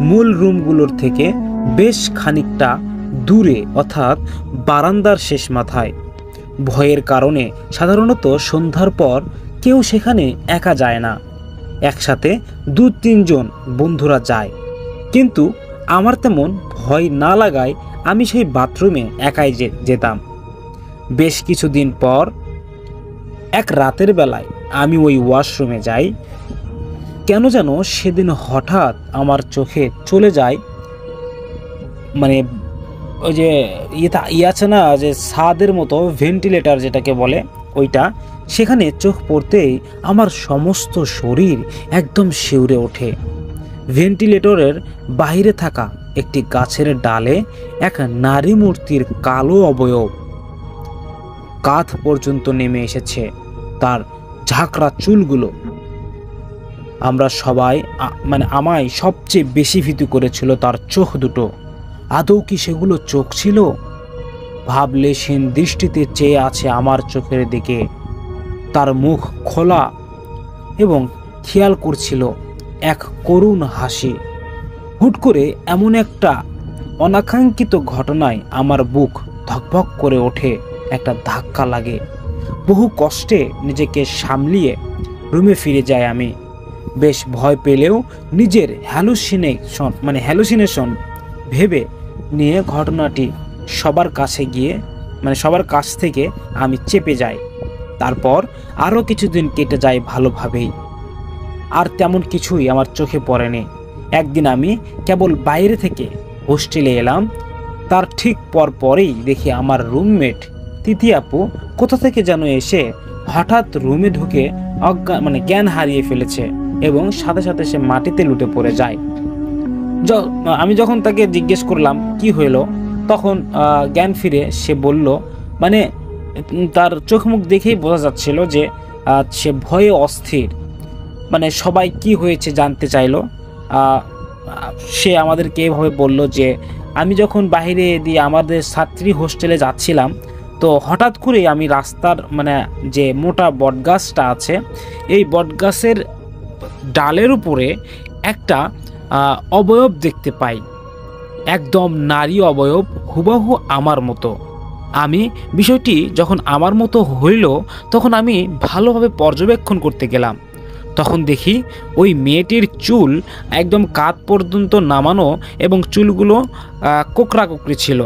মূল রুমগুলোর থেকে বেশ খানিকটা দূরে, অর্থাৎ বারান্দার শেষ মাথায়। ভয়ের কারণে সাধারণত সন্ধ্যার পর কেউ সেখানে একা যায় না, একসাথে 2-3 জন বন্ধুরা যায়। কিন্তু আমার তেমন ভয় না লাগায় আমি সেই বাথরুমে একাই যেতাম। বেশ কিছুদিন পর এক রাতের বেলায় আমি ওই ওয়াশরুমে যাই। কেন যেন সেদিন হঠাৎ আমার চোখে চলে যায়, মানে ওই যে ইয়ে আছে না, যে ছাদের মতো ভেন্টিলেটর যেটাকে বলে ওইটা, সেখানে চোখ পড়তেই আমার সমস্ত শরীর একদম শিউরে ওঠে। ভেন্টিলেটরের বাইরে থাকা একটি গাছের ডালে এক নারী মূর্তির কালো অবয়ব কাঁধ পর্যন্ত নেমে এসেছে, তার ঝাঁকড়া চুলগুলো। আমরা সবাই মানে আমায় সবচেয়ে বেশি ভীতু করেছিল তার চোখ দুটো। আদৌ কি সেগুলো চোখ ছিল? ভাবলেশহীন দৃষ্টিতে চেয়ে আছে আমার চোখের দিকে। তার মুখ খোলা এবং খেয়াল করছিল এক করুণ হাসি। হুট করে এমন একটা অনাকাঙ্ক্ষিত ঘটনায় আমার বুক ধকভক করে ওঠে, একটা ধাক্কা লাগে। বহু কষ্টে নিজেকে সামলিয়ে রুমে ফিরে যাই আমি। বেশ ভয় পেলেও নিজের হ্যালুসিনেশন ভেবে নিয়ে ঘটনাটি সবার কাছ থেকে আমি চেপে যাই। তারপর আরও কিছুদিন কেটে যায় ভালোভাবেই, আর তেমন কিছুই আমার চোখে পড়েনি। একদিন আমি কেবল বাইরে থেকে হোস্টেলে এলাম, তার ঠিক পরেই দেখি আমার রুমমেট তিথি আপু কোথা থেকে যেন এসে হঠাৎ রুমে ঢুকে জ্ঞান হারিয়ে ফেলেছে এবং সাথে সাথে সে মাটিতে লুটে পড়ে যায়। আমি যখন তাকে জিজ্ঞেস করলাম কি হলো, তখন জ্ঞান ফিরে সে বলল, মানে তার চোখ মুখ দেখেই বোঝা যাচ্ছিল যে সে ভয়ে অস্থির। মানে সবাই কি হয়েছে জানতে চাইলো। সে আমাদেরকে এভাবে বলল যে আমি যখন বাইরে দিয়ে আমাদের ছাত্রী হোস্টেলে যাচ্ছিলাম, তো হঠাৎ করে আমি রাস্তার যে মোটা বটগাছটা আছে, এই বটগাছের ডালের উপরে একটা অবয়ব দেখতে পাই, একদম নারী অবয়ব, হুবহু আমার মতো। আমি বিষয়টি যখন আমার মতো হইল, তখন আমি ভালোভাবে পর্যবেক্ষণ করতে গেলাম। তখন দেখি ওই মেয়েটির চুল একদম কাঁধ পর্যন্ত নামানো এবং চুলগুলো কোকড়া ছিল।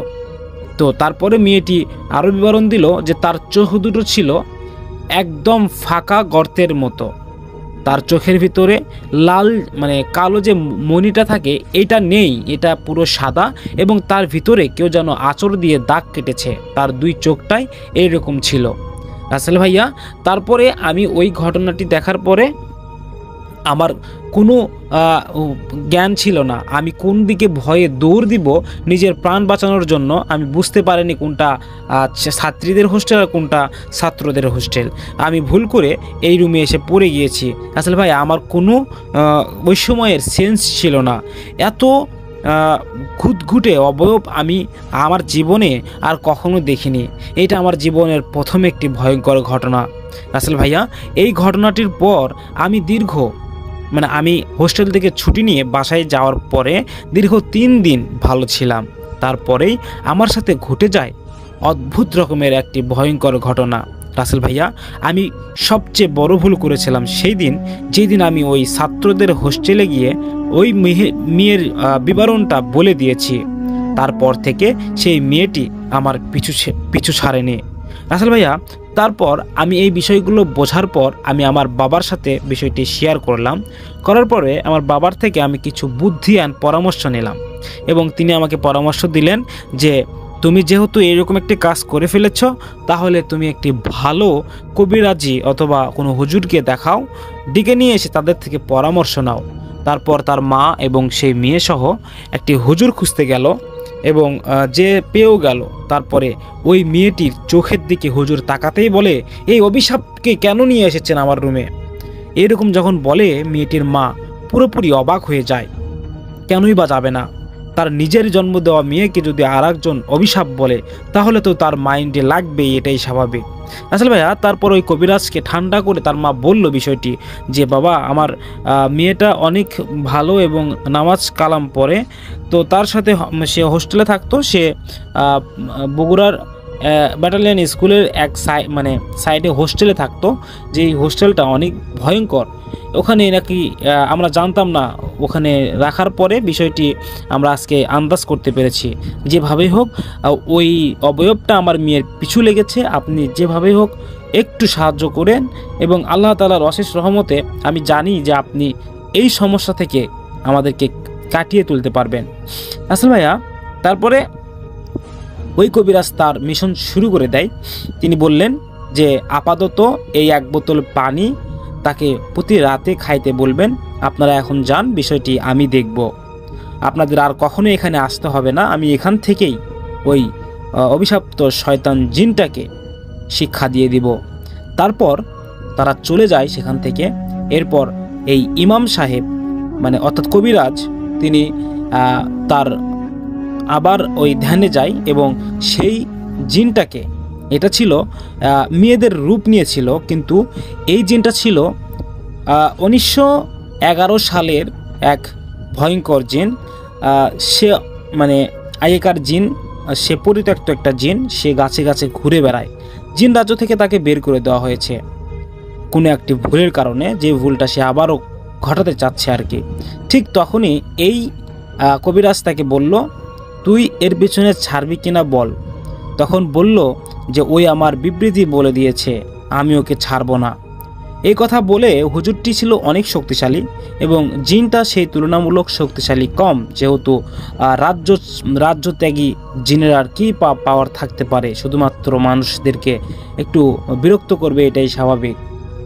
তো তারপরে মেয়েটি আরও বিবরণ দিল যে তার চোখ দুটো ছিল একদম ফাঁকা গর্তের মতো। তার চোখের ভিতরে লাল কালো যে মণিটা থাকে এটা নেই, এটা পুরো সাদা, এবং তার ভিতরে কেউ যেন আঁচড় দিয়ে দাগ কেটেছে। তার দুই চোখটাই এইরকম ছিল। আসলে ভাইয়া, তারপরে আমি ওই ঘটনাটি দেখার পরে আমার কোনো জ্ঞান ছিল না, আমি কোন দিকে ভয়ে দৌড় দিব নিজের প্রাণ বাঁচানোর জন্য। আমি বুঝতে পারিনি কোনটা ছাত্রীদের হোস্টেল আর কোনটা ছাত্রদের হোস্টেল। আমি ভুল করে এই রুমে এসে পড়ে গিয়েছি। আসলে ভাই, আমার কোনো ওই সময়ের সেন্স ছিল না। এত ঘুটঘুটে অবয়ব আমি আমার জীবনে আর কখনো দেখিনি। এটা আমার জীবনের প্রথম একটি ভয়ঙ্কর ঘটনা। আসলে ভাইয়া, এই ঘটনাটির পর আমি আমি হোস্টেল থেকে ছুটি নিয়ে বাসায় যাওয়ার পরে দীর্ঘ 3 দিন ভালো ছিলাম। তারপরেই আমার সাথে ঘটে যায় অদ্ভুত রকমের একটি ভয়ঙ্কর ঘটনা। রাসেল ভাইয়া, আমি সবচেয়ে বড় ভুল করেছিলাম সেই দিন, যেদিন আমি ওই ছাত্রদের হোস্টেলে গিয়ে ওই মেয়ের বিবরণটা বলে দিয়েছি। তারপর থেকে সেই মেয়েটি আমার পিছু ছাড়েনি। রাসেল ভাইয়া, তারপর আমি এই বিষয়গুলো বোঝার পর আমি আমার বাবার সাথে বিষয়টি শেয়ার করার পরে আমার বাবার থেকে আমি কিছু বুদ্ধি আর পরামর্শ নিলাম, এবং তিনি আমাকে পরামর্শ দিলেন যে তুমি যেহেতু এরকম একটি কাজ করে ফেলেছ, তাহলে তুমি একটি ভালো কবিরাজি অথবা কোনো হুজুরকে দেখাও, ডেকে নিয়ে এসে তাদের থেকে পরামর্শ নাও। তারপর তার মা এবং সেই মেয়ে সহ একটি হুজুর খুঁজতে গেল এবং যে পেয়েও গেল। তারপরে ওই মেয়েটির চোখের দিকে হুজুর তাকাতেই বলে, এই অভিশাপকে কেন নিয়ে এসেছেন আমার রুমে? এরকম যখন বলে, মেয়েটির মা পুরোপুরি অবাক হয়ে যায়। কেনই বা যাবে না? তার নিজের জন্ম দেওয়া মেয়েকে যদি আর একজন অভিশাপ বলে, তাহলে তো তার মাইন্ডে লাগবেই, এটাই স্বাভাবিক। আসলে ভাইয়া, তারপর ওই কবিরাজকে ঠান্ডা করে তার মা বলল বিষয়টি, যে বাবা, আমার মেয়েটা অনেক ভালো এবং নামাজ কালাম পড়ে, তো তার সাথে সে হোস্টেলে থাকতো। সে বগুড়ার ব্যাটালিয়ন স্কুলের এক সাইডে হোস্টেলে থাকতো, যেই হোস্টেলটা অনেক ভয়ঙ্কর। ওখানে নাকি আমরা জানতাম না, ওখানে রাখার পরে বিষয়টি আমরা আজকে আন্দাজ করতে পেরেছি। যেভাবেই হোক, ওই অবয়বটা আমার মেয়ের পিছু লেগেছে। আপনি যেভাবেই হোক একটু সাহায্য করেন, এবং আল্লাহ তাআলার অশেষ রহমতে আমি জানি যে আপনি এই সমস্যা থেকে আমাদেরকে কাটিয়ে তুলতে পারবেন। রাসেল ভাইয়া তারপরে ওই কবিরাজ তার মিশন শুরু করে দেয়। তিনি বললেন যে আপাতত এই 1 বোতল পানি তাকে প্রতি রাতে খাইতে বলবেন। আপনারা এখন যান, বিষয়টি আমি দেখব, আপনাদের আর কখনো এখানে আসতে হবে না। আমি এখান থেকেই ওই অভিশপ্ত শয়তান জিনটাকে শিক্ষা দিয়ে দিব। তারপর তারা চলে যায় সেখান থেকে। এরপর এই ইমাম সাহেব মানে অর্থাৎ কবিরাজ তিনি তার আবার ওই ধ্যানে যায় এবং সেই জিনটাকে, এটা ছিল মেয়েদের রূপ নিয়েছিল, কিন্তু এই জিনটা ছিল 1911 সালের এক ভয়ঙ্কর জিন। সে মানে আগেকার জিন, সে পরিত্যক্ত একটা জিন, সে গাছে গাছে ঘুরে বেড়ায়। জিন রাজ্য থেকে তাকে বের করে দেওয়া হয়েছে কোনো একটি ভুলের কারণে, যে ভুলটা সে আবারও ঘটাতে চাচ্ছে আর কি। ঠিক তখনই এই কবিরাজ তাকে বলল, তুই এর পিছনে ছাড়বি কিনা বল। তখন বলল যে ওই আমার বিবৃতি বলে দিয়েছে, আমি ওকে ছাড়বো না। এই কথা বলে হুজুরটি ছিল অনেক শক্তিশালী এবং জিনটা সেই তুলনামূলক শক্তিশালী কম, যেহেতু রাজ্যত্যাগী জিনের আর কি পাওয়ার থাকতে পারে, শুধুমাত্র মানুষদেরকে একটু বিরক্ত করবে, এটাই স্বাভাবিক।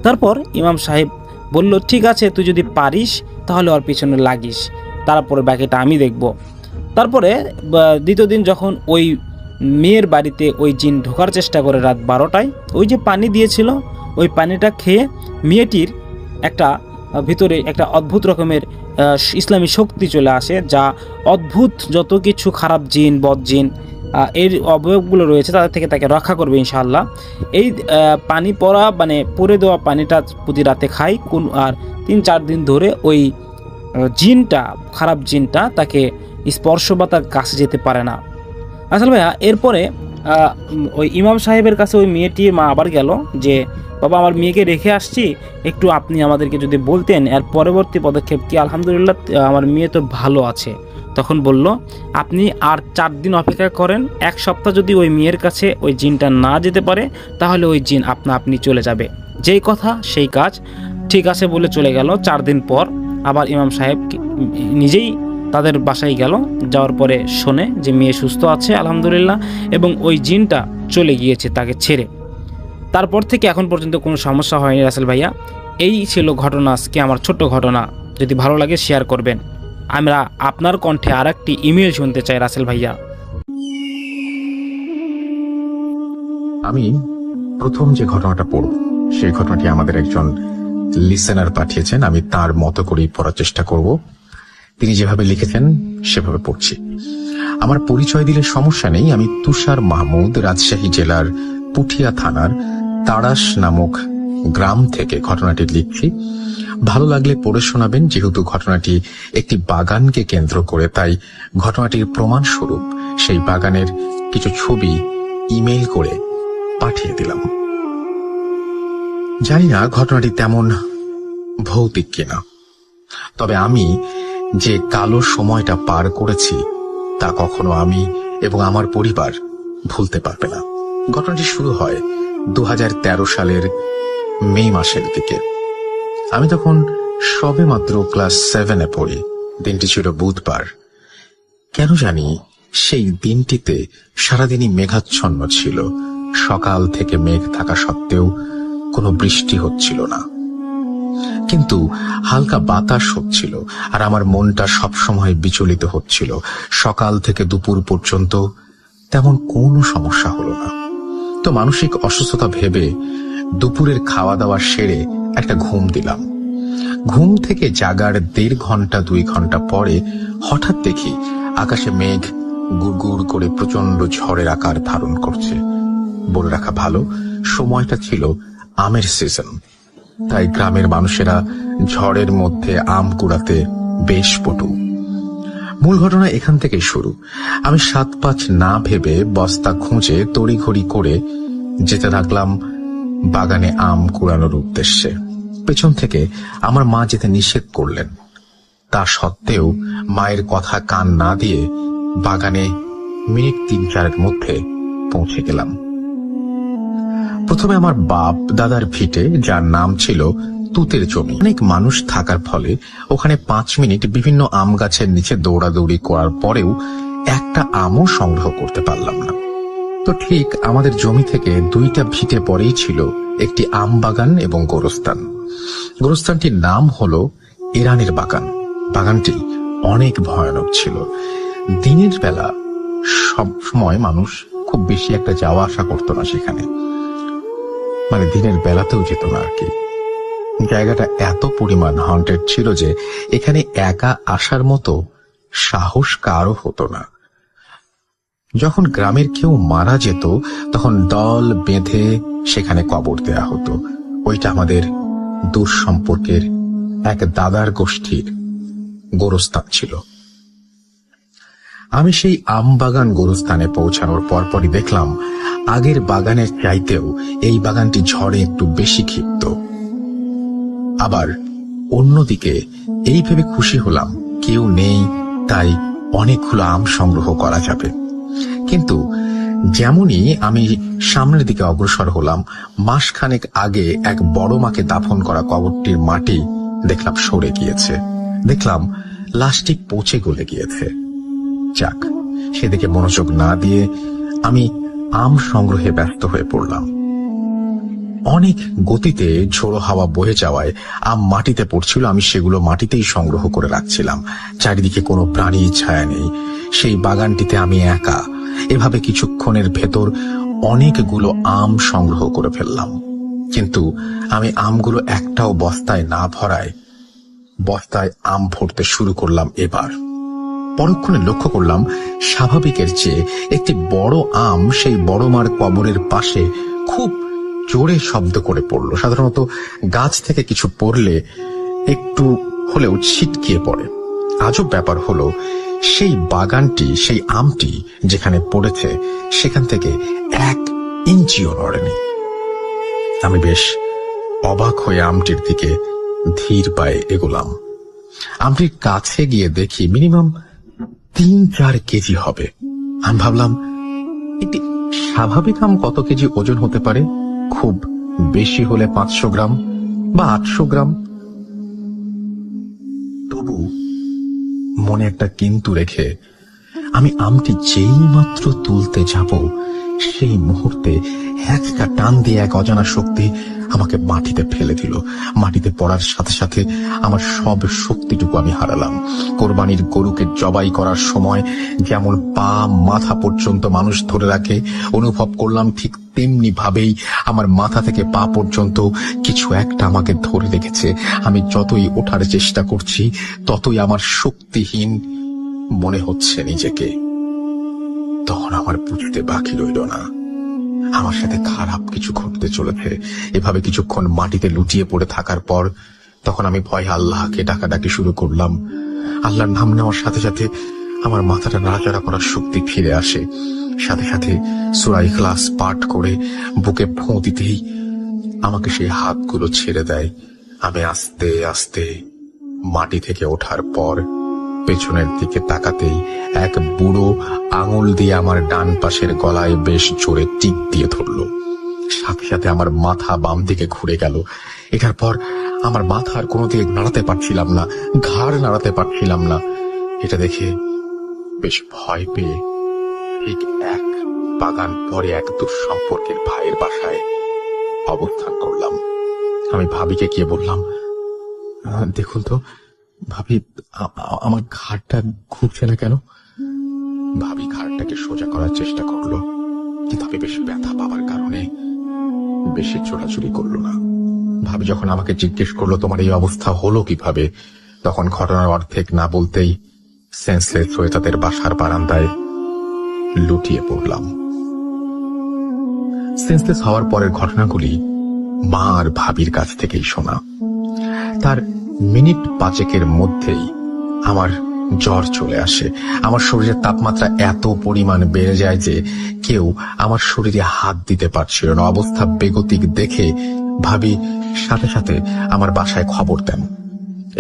তারপর ইমাম সাহেব বলল, ঠিক আছে, তুই যদি পারিস তাহলে ওর পিছনে লাগিস, তারপরে বাকিটা আমি দেখব। তারপরে দ্বিতীয় দিন যখন ওই মেয়ের বাড়িতে ওই জিন ঢোকার চেষ্টা করে রাত 12টায়, ওই যে পানি দিয়েছিল ওই পানিটা খেয়ে মেয়েটির একটা ভিতরে একটা অদ্ভুত রকমের ইসলামী শক্তি চলে আসে, যা অদ্ভুত যত কিছু খারাপ জিন বদ জিন এর অবয়বগুলো রয়েছে তাদের থেকে তাকে রক্ষা করবে ইনশাআল্লাহ। এই পানি পরে দেওয়া পানিটা প্রতি রাতে খাই আর 3-4 দিন ধরে ওই জিনটা, খারাপ জিনটা তাকে স্পর্শ বা তার কাছে যেতে পারে না। আসলে ভাইয়া এরপরে ওই ইমাম সাহেবের কাছে ওই মেয়েটির মা আবার গেল যে, বাবা আমার মেয়েকে রেখে আসছি, একটু আপনি আমাদেরকে যদি বলতেন এর পরবর্তী পদক্ষেপ কি। আলহামদুলিল্লাহ আমার মেয়ে তো ভালো আছে। তখন বলল, আপনি আর 4 দিন অপেক্ষা করেন, 1 সপ্তাহ যদি ওই মেয়ের কাছে ওই জিনটা না যেতে পারে তাহলে ওই জিন আপনি চলে যাবে। যেই কথা সেই কাজ। ঠিক আছে বলে চলে গেল। 4 দিন পর আবার ইমাম সাহেব নিজেই তাদের বাসায় গেল। যাওয়ার পরে শোনে যে মেয়ে সুস্থ আছে আলহামদুলিল্লাহ, এবং ওই জিনটা চলে গিয়েছে তাকে ছেড়ে। তারপর থেকে এখন পর্যন্ত কোনো সমস্যা হয়নি রাসেল ভাইয়া। এই ছিল ঘটনা, আজকে আমার ছোট্ট ঘটনা। যদি ভালো লাগে শেয়ার করবেন। আমরা আপনার কণ্ঠে আর একটি ইমেল শুনতে চাই রাসেল ভাইয়া। আমি প্রথম যে ঘটনাটা পড়ব সেই ঘটনাটি আমাদের একজন লিসেনার পাঠিয়েছেন। আমি তার মতো করেই পড়ার চেষ্টা করব। তিনি যেভাবে লিখেছেন সেভাবে পড়ছি। আমার পরিচয় দিলে সমস্যা নেই। আমি তুষার মাহমুদ, রাজশাহী জেলার পুঠিয়া থানার তাড়াশ নামক গ্রাম থেকে ঘটনাটি লিখছি। ভালো লাগলে পড়ে শোনাবেন। যেহেতু ঘটনাটি একটি বাগানকে কেন্দ্র করে, তাই ঘটনাটির প্রমাণস্বরূপ সেই বাগানের কিছু ছবি ইমেইল করে পাঠিয়ে দিলাম। জানি না ঘটনাটি তেমন ভৌতিক কিনা, তবে আমি যে কালো সময়টা পার করেছি তা কখনো আমি এবং আমার পরিবার ভুলতে পারবে না। ঘটনাটি শুরু হয় 2013 সালের মে মাসের দিকে। আমি তখন সবে মাত্র ক্লাস 7-এ পড়ি। দিনটি ছিল বুধবার। কেন জানি সেই দিনটিতে সারাদিনই মেঘাচ্ছন্ন ছিল। সকাল থেকে মেঘ থাকা সত্ত্বেও কোনো বৃষ্টি হচ্ছিল না, কিন্তু হালকা বাতাস হচ্ছিল, আর আমার মনটা সবসময় বিচলিত হচ্ছিল। সকাল থেকে দুপুর পর্যন্ত তেমন কোনো সমস্যা হলো না। তো মানসিক অসুস্থতা ভেবে দুপুরের খাওয়া দাওয়া সেরে একটা ঘুম দিলাম। ঘুম থেকে জাগার 1.5 ঘন্টা 2 ঘন্টা পরে হঠাৎ দেখি আকাশে মেঘ গুড়গুড় করে প্রচন্ড ঝড়ের আকার ধারণ করছে। বলে রাখা ভালো, সময়টা ছিল আমের সিজন, তাই গ্রামের মানুষেরা ঝড়ের মধ্যে আম কুড়াতে বেশ পটু। মূল ঘটনা এখান থেকে শুরু। আমি 7-5 না ভেবে বস্তা খুঁজে তড়িঘড়ি করে যেতে থাকলাম বাগানে আম কুড়ানোর উদ্দেশ্যে। পেছন থেকে আমার মা যেতে নিষেধ করলেন। তা সত্ত্বেও মায়ের কথা কান না দিয়ে বাগানে মিনিট 3-4 মধ্যে পৌঁছে গেলাম। প্রথমে আমার বাপ দাদার ভিটে, যার নাম ছিল তুতের জমি। অনেক মানুষ থাকার ফলে ওখানে 5 মিনিট বিভিন্ন আম গাছের নিচে দৌড়াদৌড়ি করার পরেও একটা আমও সংগ্রহ করতে পারলাম না। তো ঠিক আমাদের জমি থেকে 2টা ভিটে পরেই ছিল একটি আম বাগান এবং গোরস্থান। গোরস্থানটির নাম হলো ইরানের বাগান। বাগানটি অনেক ভয়ানক ছিল। দিনের বেলা সব সময় মানুষ খুব বেশি একটা যাওয়া আসা করতো না সেখানে, মানে দিনের বেলাতেও যেত না আর কি। জায়গাটা এত পরিমাণ হন্টেড ছিল যে এখানে একা আসার মতো সাহস কারও হতো না। যখন গ্রামের কেউ মারা যেত তখন দল বেঁধে সেখানে কবর দেয়া হতো। ওইটা আমাদের দূর সম্পর্কের এক দাদার গোষ্ঠীর গোরস্থান ছিল। আমি সেই আম বাগান গোরস্থানে পৌঁছানোর পরপরই দেখলাম আগের বাগানের চাইতেও এই বাগানটি ঝড়ে একটু বেশি ক্ষিপ্ত। আবার অন্যদিকে এই ভেবে খুশি হলাম কেউ নেই, তাই অনেকগুলো আম সংগ্রহ করা যাবে। কিন্তু যেমনই আমি সামনের দিকে অগ্রসর হলাম, মাসখানেক আগে এক বড় মাকে দাফন করা কবরটির মাটি দেখলাম সরে গিয়েছে। দেখলাম লাশটি পচে গলে গিয়েছে। যাক, সেদিকে মনোযোগ না দিয়ে আমি আম সংগ্রহে ব্যস্ত হয়ে পড়লাম। অনেক গতিতে ঝোড়ো হাওয়া বয়ে যাওয়ায় আম মাটিতে পড়ছিল। আমি সেগুলো মাটিতেই সংগ্রহ করে রাখছিলাম। চারিদিকে কোনো প্রাণী ছায়া নেই। সেই বাগানটিতে আমি একা। এভাবে কিছুক্ষণের ভেতর অনেকগুলো আম সংগ্রহ করে ফেললাম। কিন্তু আমি আমগুলো একটাও বস্তায় না ভরায় বস্তায় আম ভরতে শুরু করলাম। এবার পরক্ষণে লক্ষ্য করলাম স্বাভাবিকের চেয়ে একটি বড় আম সেই বড় মার কবরের পাশে খুব জোরে শব্দ করে পড়ল। সাধারণত গাছ থেকে কিছু পড়লে একটু হলেও ছিটকিয়ে পড়ে। আজব ব্যাপার হলো সেই বাগানটি, সেই আমটি যেখানে পড়েছে সেখান থেকে 1 ইঞ্চিও নড়েনি। আমি বেশ অবাক হয়ে আমটির দিকে ধীর পায়ে এগোলাম। আমটির কাছে গিয়ে দেখি মিনিমাম 3-4 কেজি হবে। আমি ভাবলাম একটি স্বাভাবিক আম কত কেজি ওজন হতে পারে? খুব বেশি হলে 500 গ্রাম বা 800 গ্রাম। তবু মনে একটা কিন্তু রেখে আমি আমটি যেই মাত্র তুলতে যাব সেই মুহূর্তে হ্যাচকা টান দিয়ে এক অজানা শক্তি আমাকে মাটিতে ফেলে দিল। মাটিতে পড়ার সাথে সাথে আমার সব শক্তিটুকু আমি হারালাম। কোরবানির গরুকে জবাই করার সময় যেমন পা মাথা পর্যন্ত মানুষ ধরে রাখে, অনুভব করলাম ঠিক তেমনি ভাবেই আমার মাথা থেকে পা পর্যন্ত কিছু একটা আমাকে ধরে রেখেছে। আমি যতই ওঠার চেষ্টা করছি ততই আমার শক্তিহীন মনে হচ্ছে নিজেকে। তখন আমার বুঝতে বাকি রইল না আমার সাথে খারাপ কিছু ঘটতে চলেছে। এভাবে কিছুক্ষণ মাটিতে লুটিয়ে পড়ে থাকার পর তখন আমি ভয়ে আল্লাহকে ডাকাডাকি শুরু করলাম। আল্লাহর নাম নেওয়ার সাথে সাথে আমার মাথাটা নাড়াচাড়া করার শক্তি ফিরে আসে। সাথে সাথে সূরা ইখলাস পাঠ করে বুকে ফোঁ দিতেই আমাকে সেই হাতগুলো ছেড়ে দেয়। আমি আস্তে আস্তে মাটি থেকে ওঠার পর পেছনের দিকে তাকাতেই এক বুড়ো আঙুল দিয়ে আমার ডান পাশের গলায় বেশ জোরে টিপ দিয়ে ধরল। সাথে সাথে আমার মাথা বাম দিকে ঘুরে গেল। এটার পর আমার মাথা আর কোনো দিকে নাড়াতে পারছিলাম না, ঘাড় নাড়াতে পারছিলাম না। এটা দেখে বেশ ভয় পেয়ে ঠিক এক বাগান পরে এক দূর সম্পর্কের ভাইয়ের বাসায় অবস্থান করলাম। আমি ভাবিকে গিয়ে বললাম, দেখুন তো ভাবি, আমার ঘাড়টা ঘুরছে না কেন? ভাবি ঘাড়টাকে সোজা করার চেষ্টা করলো, কিন্তু আমি বেশ ব্যথা পাওয়ার কারণে বেশি চোরাচুরি করলো না। ভাবি যখন আমাকে জিজ্ঞেস করলো তোমার এই অবস্থা হলো কিভাবে, তখন ঘটনার অর্ধেক না বলতেই সেন্সলেস হয়ে তাদের বাসার বারান্দায় লুটিয়ে পড়লাম। সেন্সলেস হওয়ার পরের ঘটনাগুলি মা আর ভাবির কাছ থেকেই শোনা। তার মিনিট 5 মধ্যেই আমার জ্বর চলে আসে। আমার শরীরের তাপমাত্রা এত পরিমাণ বেড়ে যায় যে কেউ আমার শরীরে হাত দিতে পারছিল না। অবস্থা বেগতিক দেখে ভাবি সাথে সাথে আমার বাসায় খবর দেন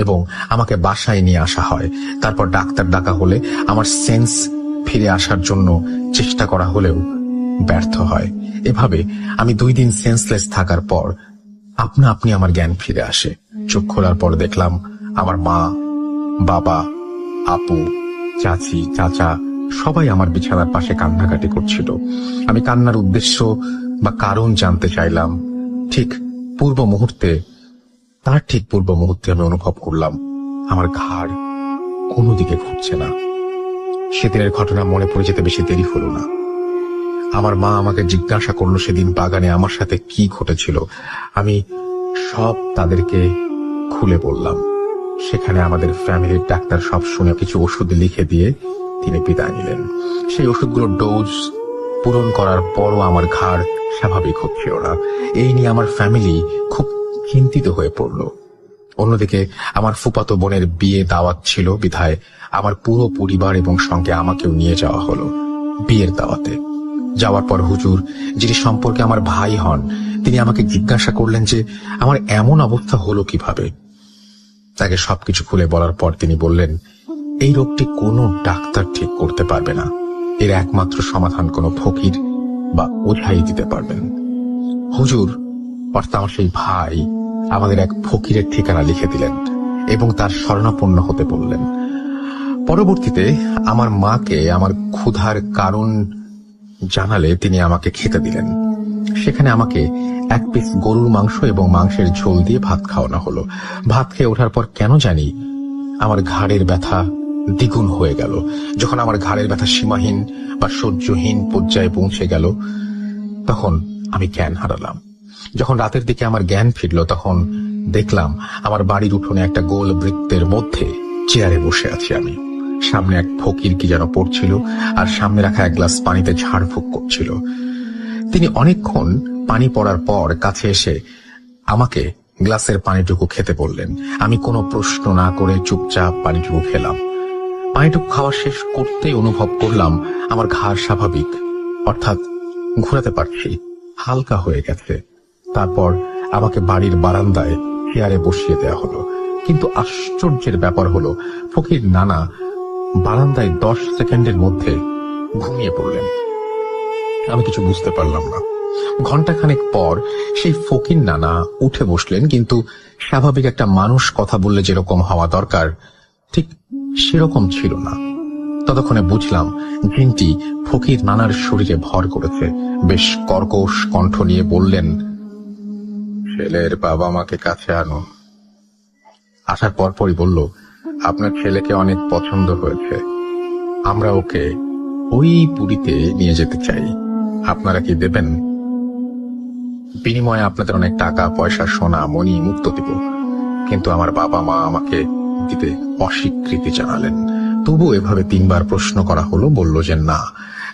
এবং আমাকে বাসায় নিয়ে আসা হয়। তারপর ডাক্তার ডাকা হলে আমার সেন্স ফিরে আসার জন্য চেষ্টা করা হলেও ব্যর্থ হয়। এভাবে আমি 2 দিন সেন্সলেস থাকার পর আপনা আপনি আমার জ্ঞান ফিরে আসে। চোখ খোলার পর দেখলাম আমার মা, বাবা, আপু, চাচি, চাচা সবাই আমার বিছানার পাশে কান্নাকাটি করছিল। আমি কান্নার উদ্দেশ্য বা কারণ জানতে চাইলাম। ঠিক পূর্ব মুহূর্তে আমি অনুভব করলাম আমার ঘাড় কোনো দিকে ঘুরছে না। সেদিনের ঘটনা মনে পড়ে যেতে বেশি দেরি হলো না। আমার মা আমাকে জিজ্ঞাসা করলো সেদিন বাগানে আমার সাথে কি ঘটেছিল। আমি সব তাদেরকে খুলে বললাম। সেখানে আমাদের ফ্যামিলির ডাক্তার সব শুনে কিছু ওষুধ লিখে দিয়ে তিনি বিদায় নিলেন। সেই ওষুধগুলোর ডোজ পূরণ করার পরও আমার ঘাড় স্বাভাবিক হচ্ছিল না। এই নিয়ে আমার ফ্যামিলি খুব চিন্তিত হয়ে পড়ল। অন্যদিকে আমার ফুফাতো বোনের বিয়ে দাওয়াত ছিল বিধায় আমার পুরো পরিবার এবং সঙ্গে আমাকেও নিয়ে যাওয়া হলো বিয়ের দাওয়াতে। যাওয়ার পর হুজুর, যিনি সম্পর্কে আমার ভাই হন, তিনি আমাকে জিজ্ঞাসা করলেন যে আমার এমন অবস্থা হলো কিভাবে। তাকে সবকিছু খুলে বলার পর তিনি বললেন, এই রোগটি কোনো ডাক্তার ঠিক করতে পারবে না। এর একমাত্র সমাধান কোনো ফকির বা ওঝাই দিতে পারবেন। হুজুর অর্থাৎ আমার সেই ভাই আমাদের এক ফকিরের ঠিকানা লিখে দিলেন এবং তার শরণাপন্ন হতে বললেন। পরবর্তীতে আমার মাকে আমার ক্ষুধার কারণ জানালে তিনি আমাকে খেতে দিলেন। সেখানে আমাকে এক পিস গরুর মাংস এবং মাংসের ঝোল দিয়ে ভাত খাওয়ানো হলো। ভাত খেয়ে ওঠার পর কেন জানি আমার ঘাড়ের ব্যথা দ্বিগুণ হয়ে গেল। যখন আমার ঘাড়ের ব্যথা সীমাহীন বা সহ্যহীন পর্যায়ে পৌঁছে গেল, তখন আমি জ্ঞান হারালাম। যখন রাতের দিকে আমার জ্ঞান ফিরল, তখন দেখলাম আমার বাড়ির উঠোনে একটা গোল বৃত্তের মধ্যে চেয়ারে বসে আছি আমি। সামনে এক ফকির কি যেন পড়ছিল, আর সামনে রাখা এক গ্লাস পানিতে ঝাড়ফুঁক করছিল। তিনি অনেকক্ষণ পানি পড়ার পর কাছে এসে আমাকে গ্লাসের পানিটুকু খেতে বললেন। আমি কোনো প্রশ্ন না করে চুপচাপ পানিটুকু খেলাম। পানিটুকু খাওয়া শেষ করতেই অনুভব করলাম আমার ঘাড় স্বাভাবিক, অর্থাৎ ঘোরাতে পারছি, হালকা হয়ে গেছে। তারপর আমাকে বাড়ির বারান্দায় চেয়ারে বসিয়ে দেওয়া হলো। কিন্তু আশ্চর্যের ব্যাপার হলো, ফকির নানা বারান্দায় 10 সেকেন্ডের মধ্যে ঘুমিয়ে পড়লেন। আমি কিছু বুঝতে পারলাম না। ঘন্টাখানেক পর সেই ফকির নানা উঠে বসলেন, কিন্তু স্বাভাবিক একটা মানুষ কথা বললে যেরকম হওয়া দরকার ঠিক সেরকম ছিল না। ততক্ষণে বুঝলাম জিনটি ফকির নানার শরীরে ভর করেছে। বেশ কর্কশ কণ্ঠ নিয়ে বললেন, ছেলের বাবা মাকে কাছে আনুন। আসার পরপরই বলল, আপনার ছেলেকে অনেক পছন্দ হয়েছে, আমরা ওকে ওই পুরীতে নিয়ে যেতে চাই, আপনারা কি দেবেন? বিনিময়ে আপনাদের অনেক টাকা পয়সা, সোনা মণি মুক্ত দিব। কিন্তু আমার বাবা মা আমাকে দিতে অস্বীকৃতি জানালেন। তবু এভাবে 3 বার প্রশ্ন করা হলো, বলল যে না।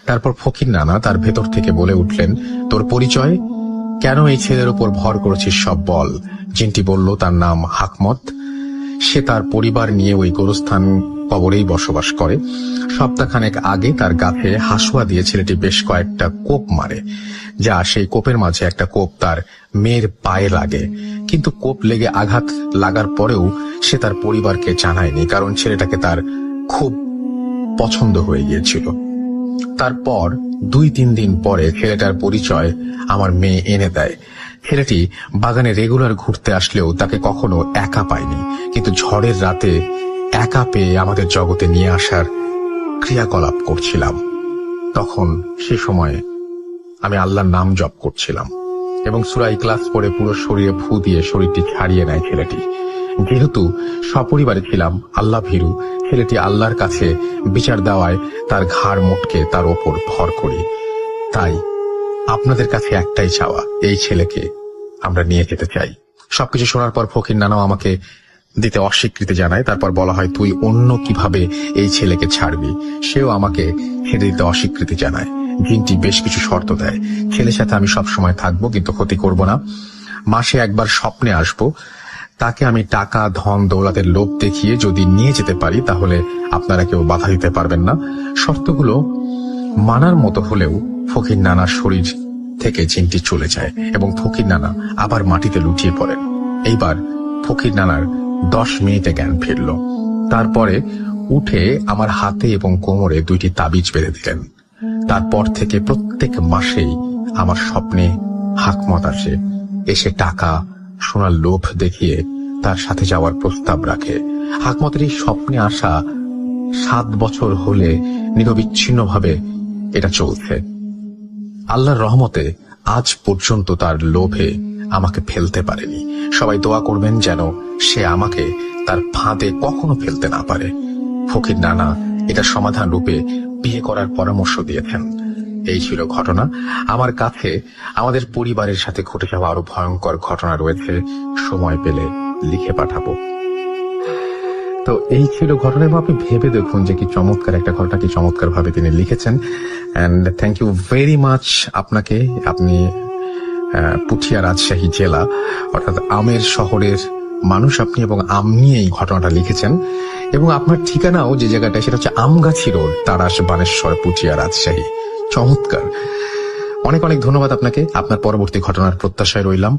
তারপর ফকির নানা তার ভেতর থেকে বলে উঠলেন, তোর পরিচয়, কেন এই ছেলের উপর ভর করেছিস সব বল। জিনটি বলল তার নাম হাকমত। সে তার পরিবার নিয়ে ওই গোরস্থান কবরেই বসবাস করে। সপ্তাহখানেক আগে তার গাছে হাসুয়া দিয়ে ছেলেটি বেশ কয়েকটা কোপ মারে, যা সেই কোপের মাঝে একটা কোপ তার মেয়ের পায়ে লাগে। কিন্তু কোপ লেগে আঘাত লাগার পরেও সে তার পরিবারকে জানায়নি, কারণ ছেলেটাকে তার খুব পছন্দ হয়ে গিয়েছিল। তারপর 2-3 দিন পরে ছেলেটার পরিচয় আমার মেয়ে এনে দেয়। ছেলেটি বাগানে রেগুলার ঘুরতে আসলেও তাকে কখনো একা পায়নি, কিন্তু ঝড়ের রাতে একা পেয়ে আমাদের জগতে নিয়ে আসার ক্রিয়াকলাপ করছিলাম। তখন সে সময়ে আমি আল্লাহর নাম জপ করছিলাম এবং সূরা ইখলাস পড়ে পুরো শরীরে ফু দিয়ে শরীরটি ছাড়িয়ে নেয় ছেলেটি। যেহেতু সপরিবারে ছিলাম আল্লাহ ভীরু, ছেলেটি আল্লাহর কাছে বিচার দেওয়ায় তার ঘাড় মোটকে তার ওপর ভর করি। তাই আপনাদের কাছে একটাই চাওয়া, এই ছেলেকে আমরা নিয়ে যেতে চাই। সবকিছু শোনার পর ফকির নানাও আমাকে দিতে অস্বীকৃতি জানায়। তারপর বলা হয়, তুই অন্য কিভাবে এই ছেলেকে ছাড়বি। সেও আমাকে ছেড়ে দিতে অস্বীকৃতি জানায়। জিনটি বেশ কিছু শর্ত দেয়, ছেলের সাথে আমি সবসময় থাকবো, কিন্তু ক্ষতি করব না। মাসে একবার স্বপ্নে আসবো। তাকে আমি টাকা ধন দৌলতের লোভ দেখিয়ে যদি নিয়ে যেতে পারি, তাহলে আপনারা কেউ বাধা দিতে পারবেন না। শর্তগুলো মানার মতো হলেও ফকির নানার শরীর থেকে জিনটি চলে যায় এবং ফকির নানা আবার মাটিতে লুটিয়ে পড়েন। এইবার ফকির নানার 10 মিনিটে জ্ঞান ফিরল। তারপরে উঠে আমার হাতে এবং কোমরে 2টি তাবিজ বেঁধে দিলেন। তারপর থেকে প্রত্যেক মাসেই আমার স্বপ্নে হাকমত আসে, এসে টাকা সোনার লোভ দেখিয়ে তার সাথে যাওয়ার প্রস্তাব রাখে। আকমতের এই স্বপ্নে আসা 7 বছর হলে নিরবিচ্ছিন্নভাবে এটা চলছে। আল্লাহর রহমতে আজ পর্যন্ত তার লোভে আমাকে ফেলতে পারেনি। সবাই দোয়া করবেন যেন সে আমাকে তার ফাঁদে কখনো ফেলতে না পারে। ফকির নানা এটা সমাধান রূপে বিয়ে করার পরামর্শ দিয়েছেন। এই ছিল ঘটনা। আমার কাছে আমাদের পরিবারের সাথে ঘটে যাওয়া আরো ভয়ঙ্কর ঘটনা রয়েছে, সময় পেলে লিখে পাঠাবো। তো এই ছিল ঘটনা, এবং আপনি ভেবে দেখুন যে কি চমৎকার একটা ঘটনা, কি চমৎকার ভাবে তিনি লিখেছেন। And thank you very much আপনাকে। আপনি পুঠিয়া রাজশাহী জেলা অর্থাৎ আমের শহরের মানুষ আপনি, এবং আম নিয়ে এই ঘটনাটা লিখেছেন। এবং আপনার ঠিকানাও যে জায়গাটা, সেটা হচ্ছে আমগাছি রোড, তারাস, বানেশ্বর, পুঠিয়া রাজশাহী। চমৎকার, অনেক অনেক ধন্যবাদ আপনাকে। আপনার পরবর্তী ঘটনার প্রত্যাশায় রইলাম।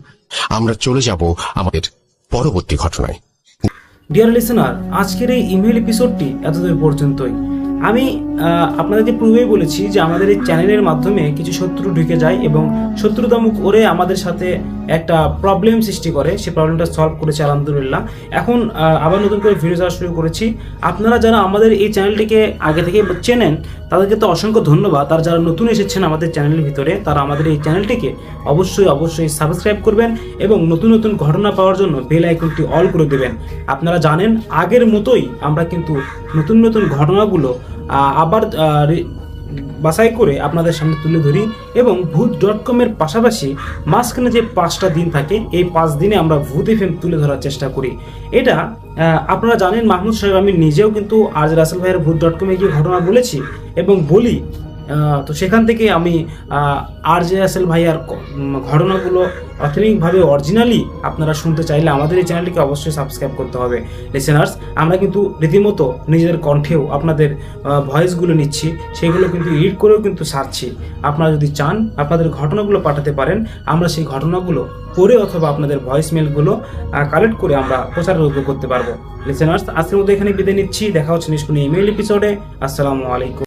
আমরা চলে যাব আমাদের পরবর্তী ঘটনায়। ডিয়ার লিসেনার, আজকের এই ইমেল এপিসোডটি এতদূর পর্যন্তই। আমি আপনাদেরকে পূর্বেই বলেছি যে আমাদের এই চ্যানেলের মাধ্যমে কিছু শত্রু ঢুকে যায় এবং শত্রুতা মুখ ওরে আমাদের সাথে একটা প্রবলেম সৃষ্টি করে। সেই প্রবলেমটা সলভ করেছে আলহামদুলিল্লাহ। এখন আবার নতুন করে ভিডিও দেওয়া শুরু করেছি। আপনারা যারা আমাদের এই চ্যানেলটিকে আগে থেকে চেনেন তাদেরকে তো অসংখ্য ধন্যবাদ। আর যারা নতুন এসেছেন আমাদের চ্যানেলের ভিতরে, তারা আমাদের এই চ্যানেলটিকে অবশ্যই সাবস্ক্রাইব করবেন এবং নতুন নতুন ঘটনা পাওয়ার জন্য বেল আইকনটি অল করে দেবেন। আপনারা জানেন আগের মতোই আমরা কিন্তু নতুন নতুন ঘটনাগুলো আবার বাছাই করে আপনাদের সামনে তুলে ধরি, এবং ভূত.com এর পাশাপাশি মাঝখানে যে 5টা দিন থাকে, এই 5 দিনে আমরা ভূত এফএম তুলে ধরার চেষ্টা করি। এটা আপনারা জানেন মাহমুদ সাহেব, আমি নিজেও কিন্তু আরজে রাসেল ভাইয়ের ভূত.com এ গিয়ে ঘটনা বলেছি এবং বলি। তো সেখান থেকে আমি আরজে রাসেল ভাইয়ার ঘটনাগুলো অথেন্টিকভাবে অরিজিনালি আপনারা শুনতে চাইলে আমাদের এই চ্যানেলটিকে অবশ্যই সাবস্ক্রাইব করতে হবে। লিসেনার্স, আমরা কিন্তু রীতিমতো নিজেদের কণ্ঠেও আপনাদের ভয়েসগুলো নিচ্ছি, সেগুলো কিন্তু এডিট করেও কিন্তু ছাড়ছি। আপনারা যদি চান আপনাদের ঘটনাগুলো পাঠাতে পারেন, আমরা সেই ঘটনাগুলো পড়ে অথবা আপনাদের ভয়েস মেলগুলো কালেক্ট করে আমরা প্রচারযোগ্য করতে পারবো। লিসেনার্স, আজকের মধ্যে এখানে বিদায় নিচ্ছি। দেখা হচ্ছে নেক্সট কোনো ইমেল এপিসোডে। আসসালামু আলাইকুম।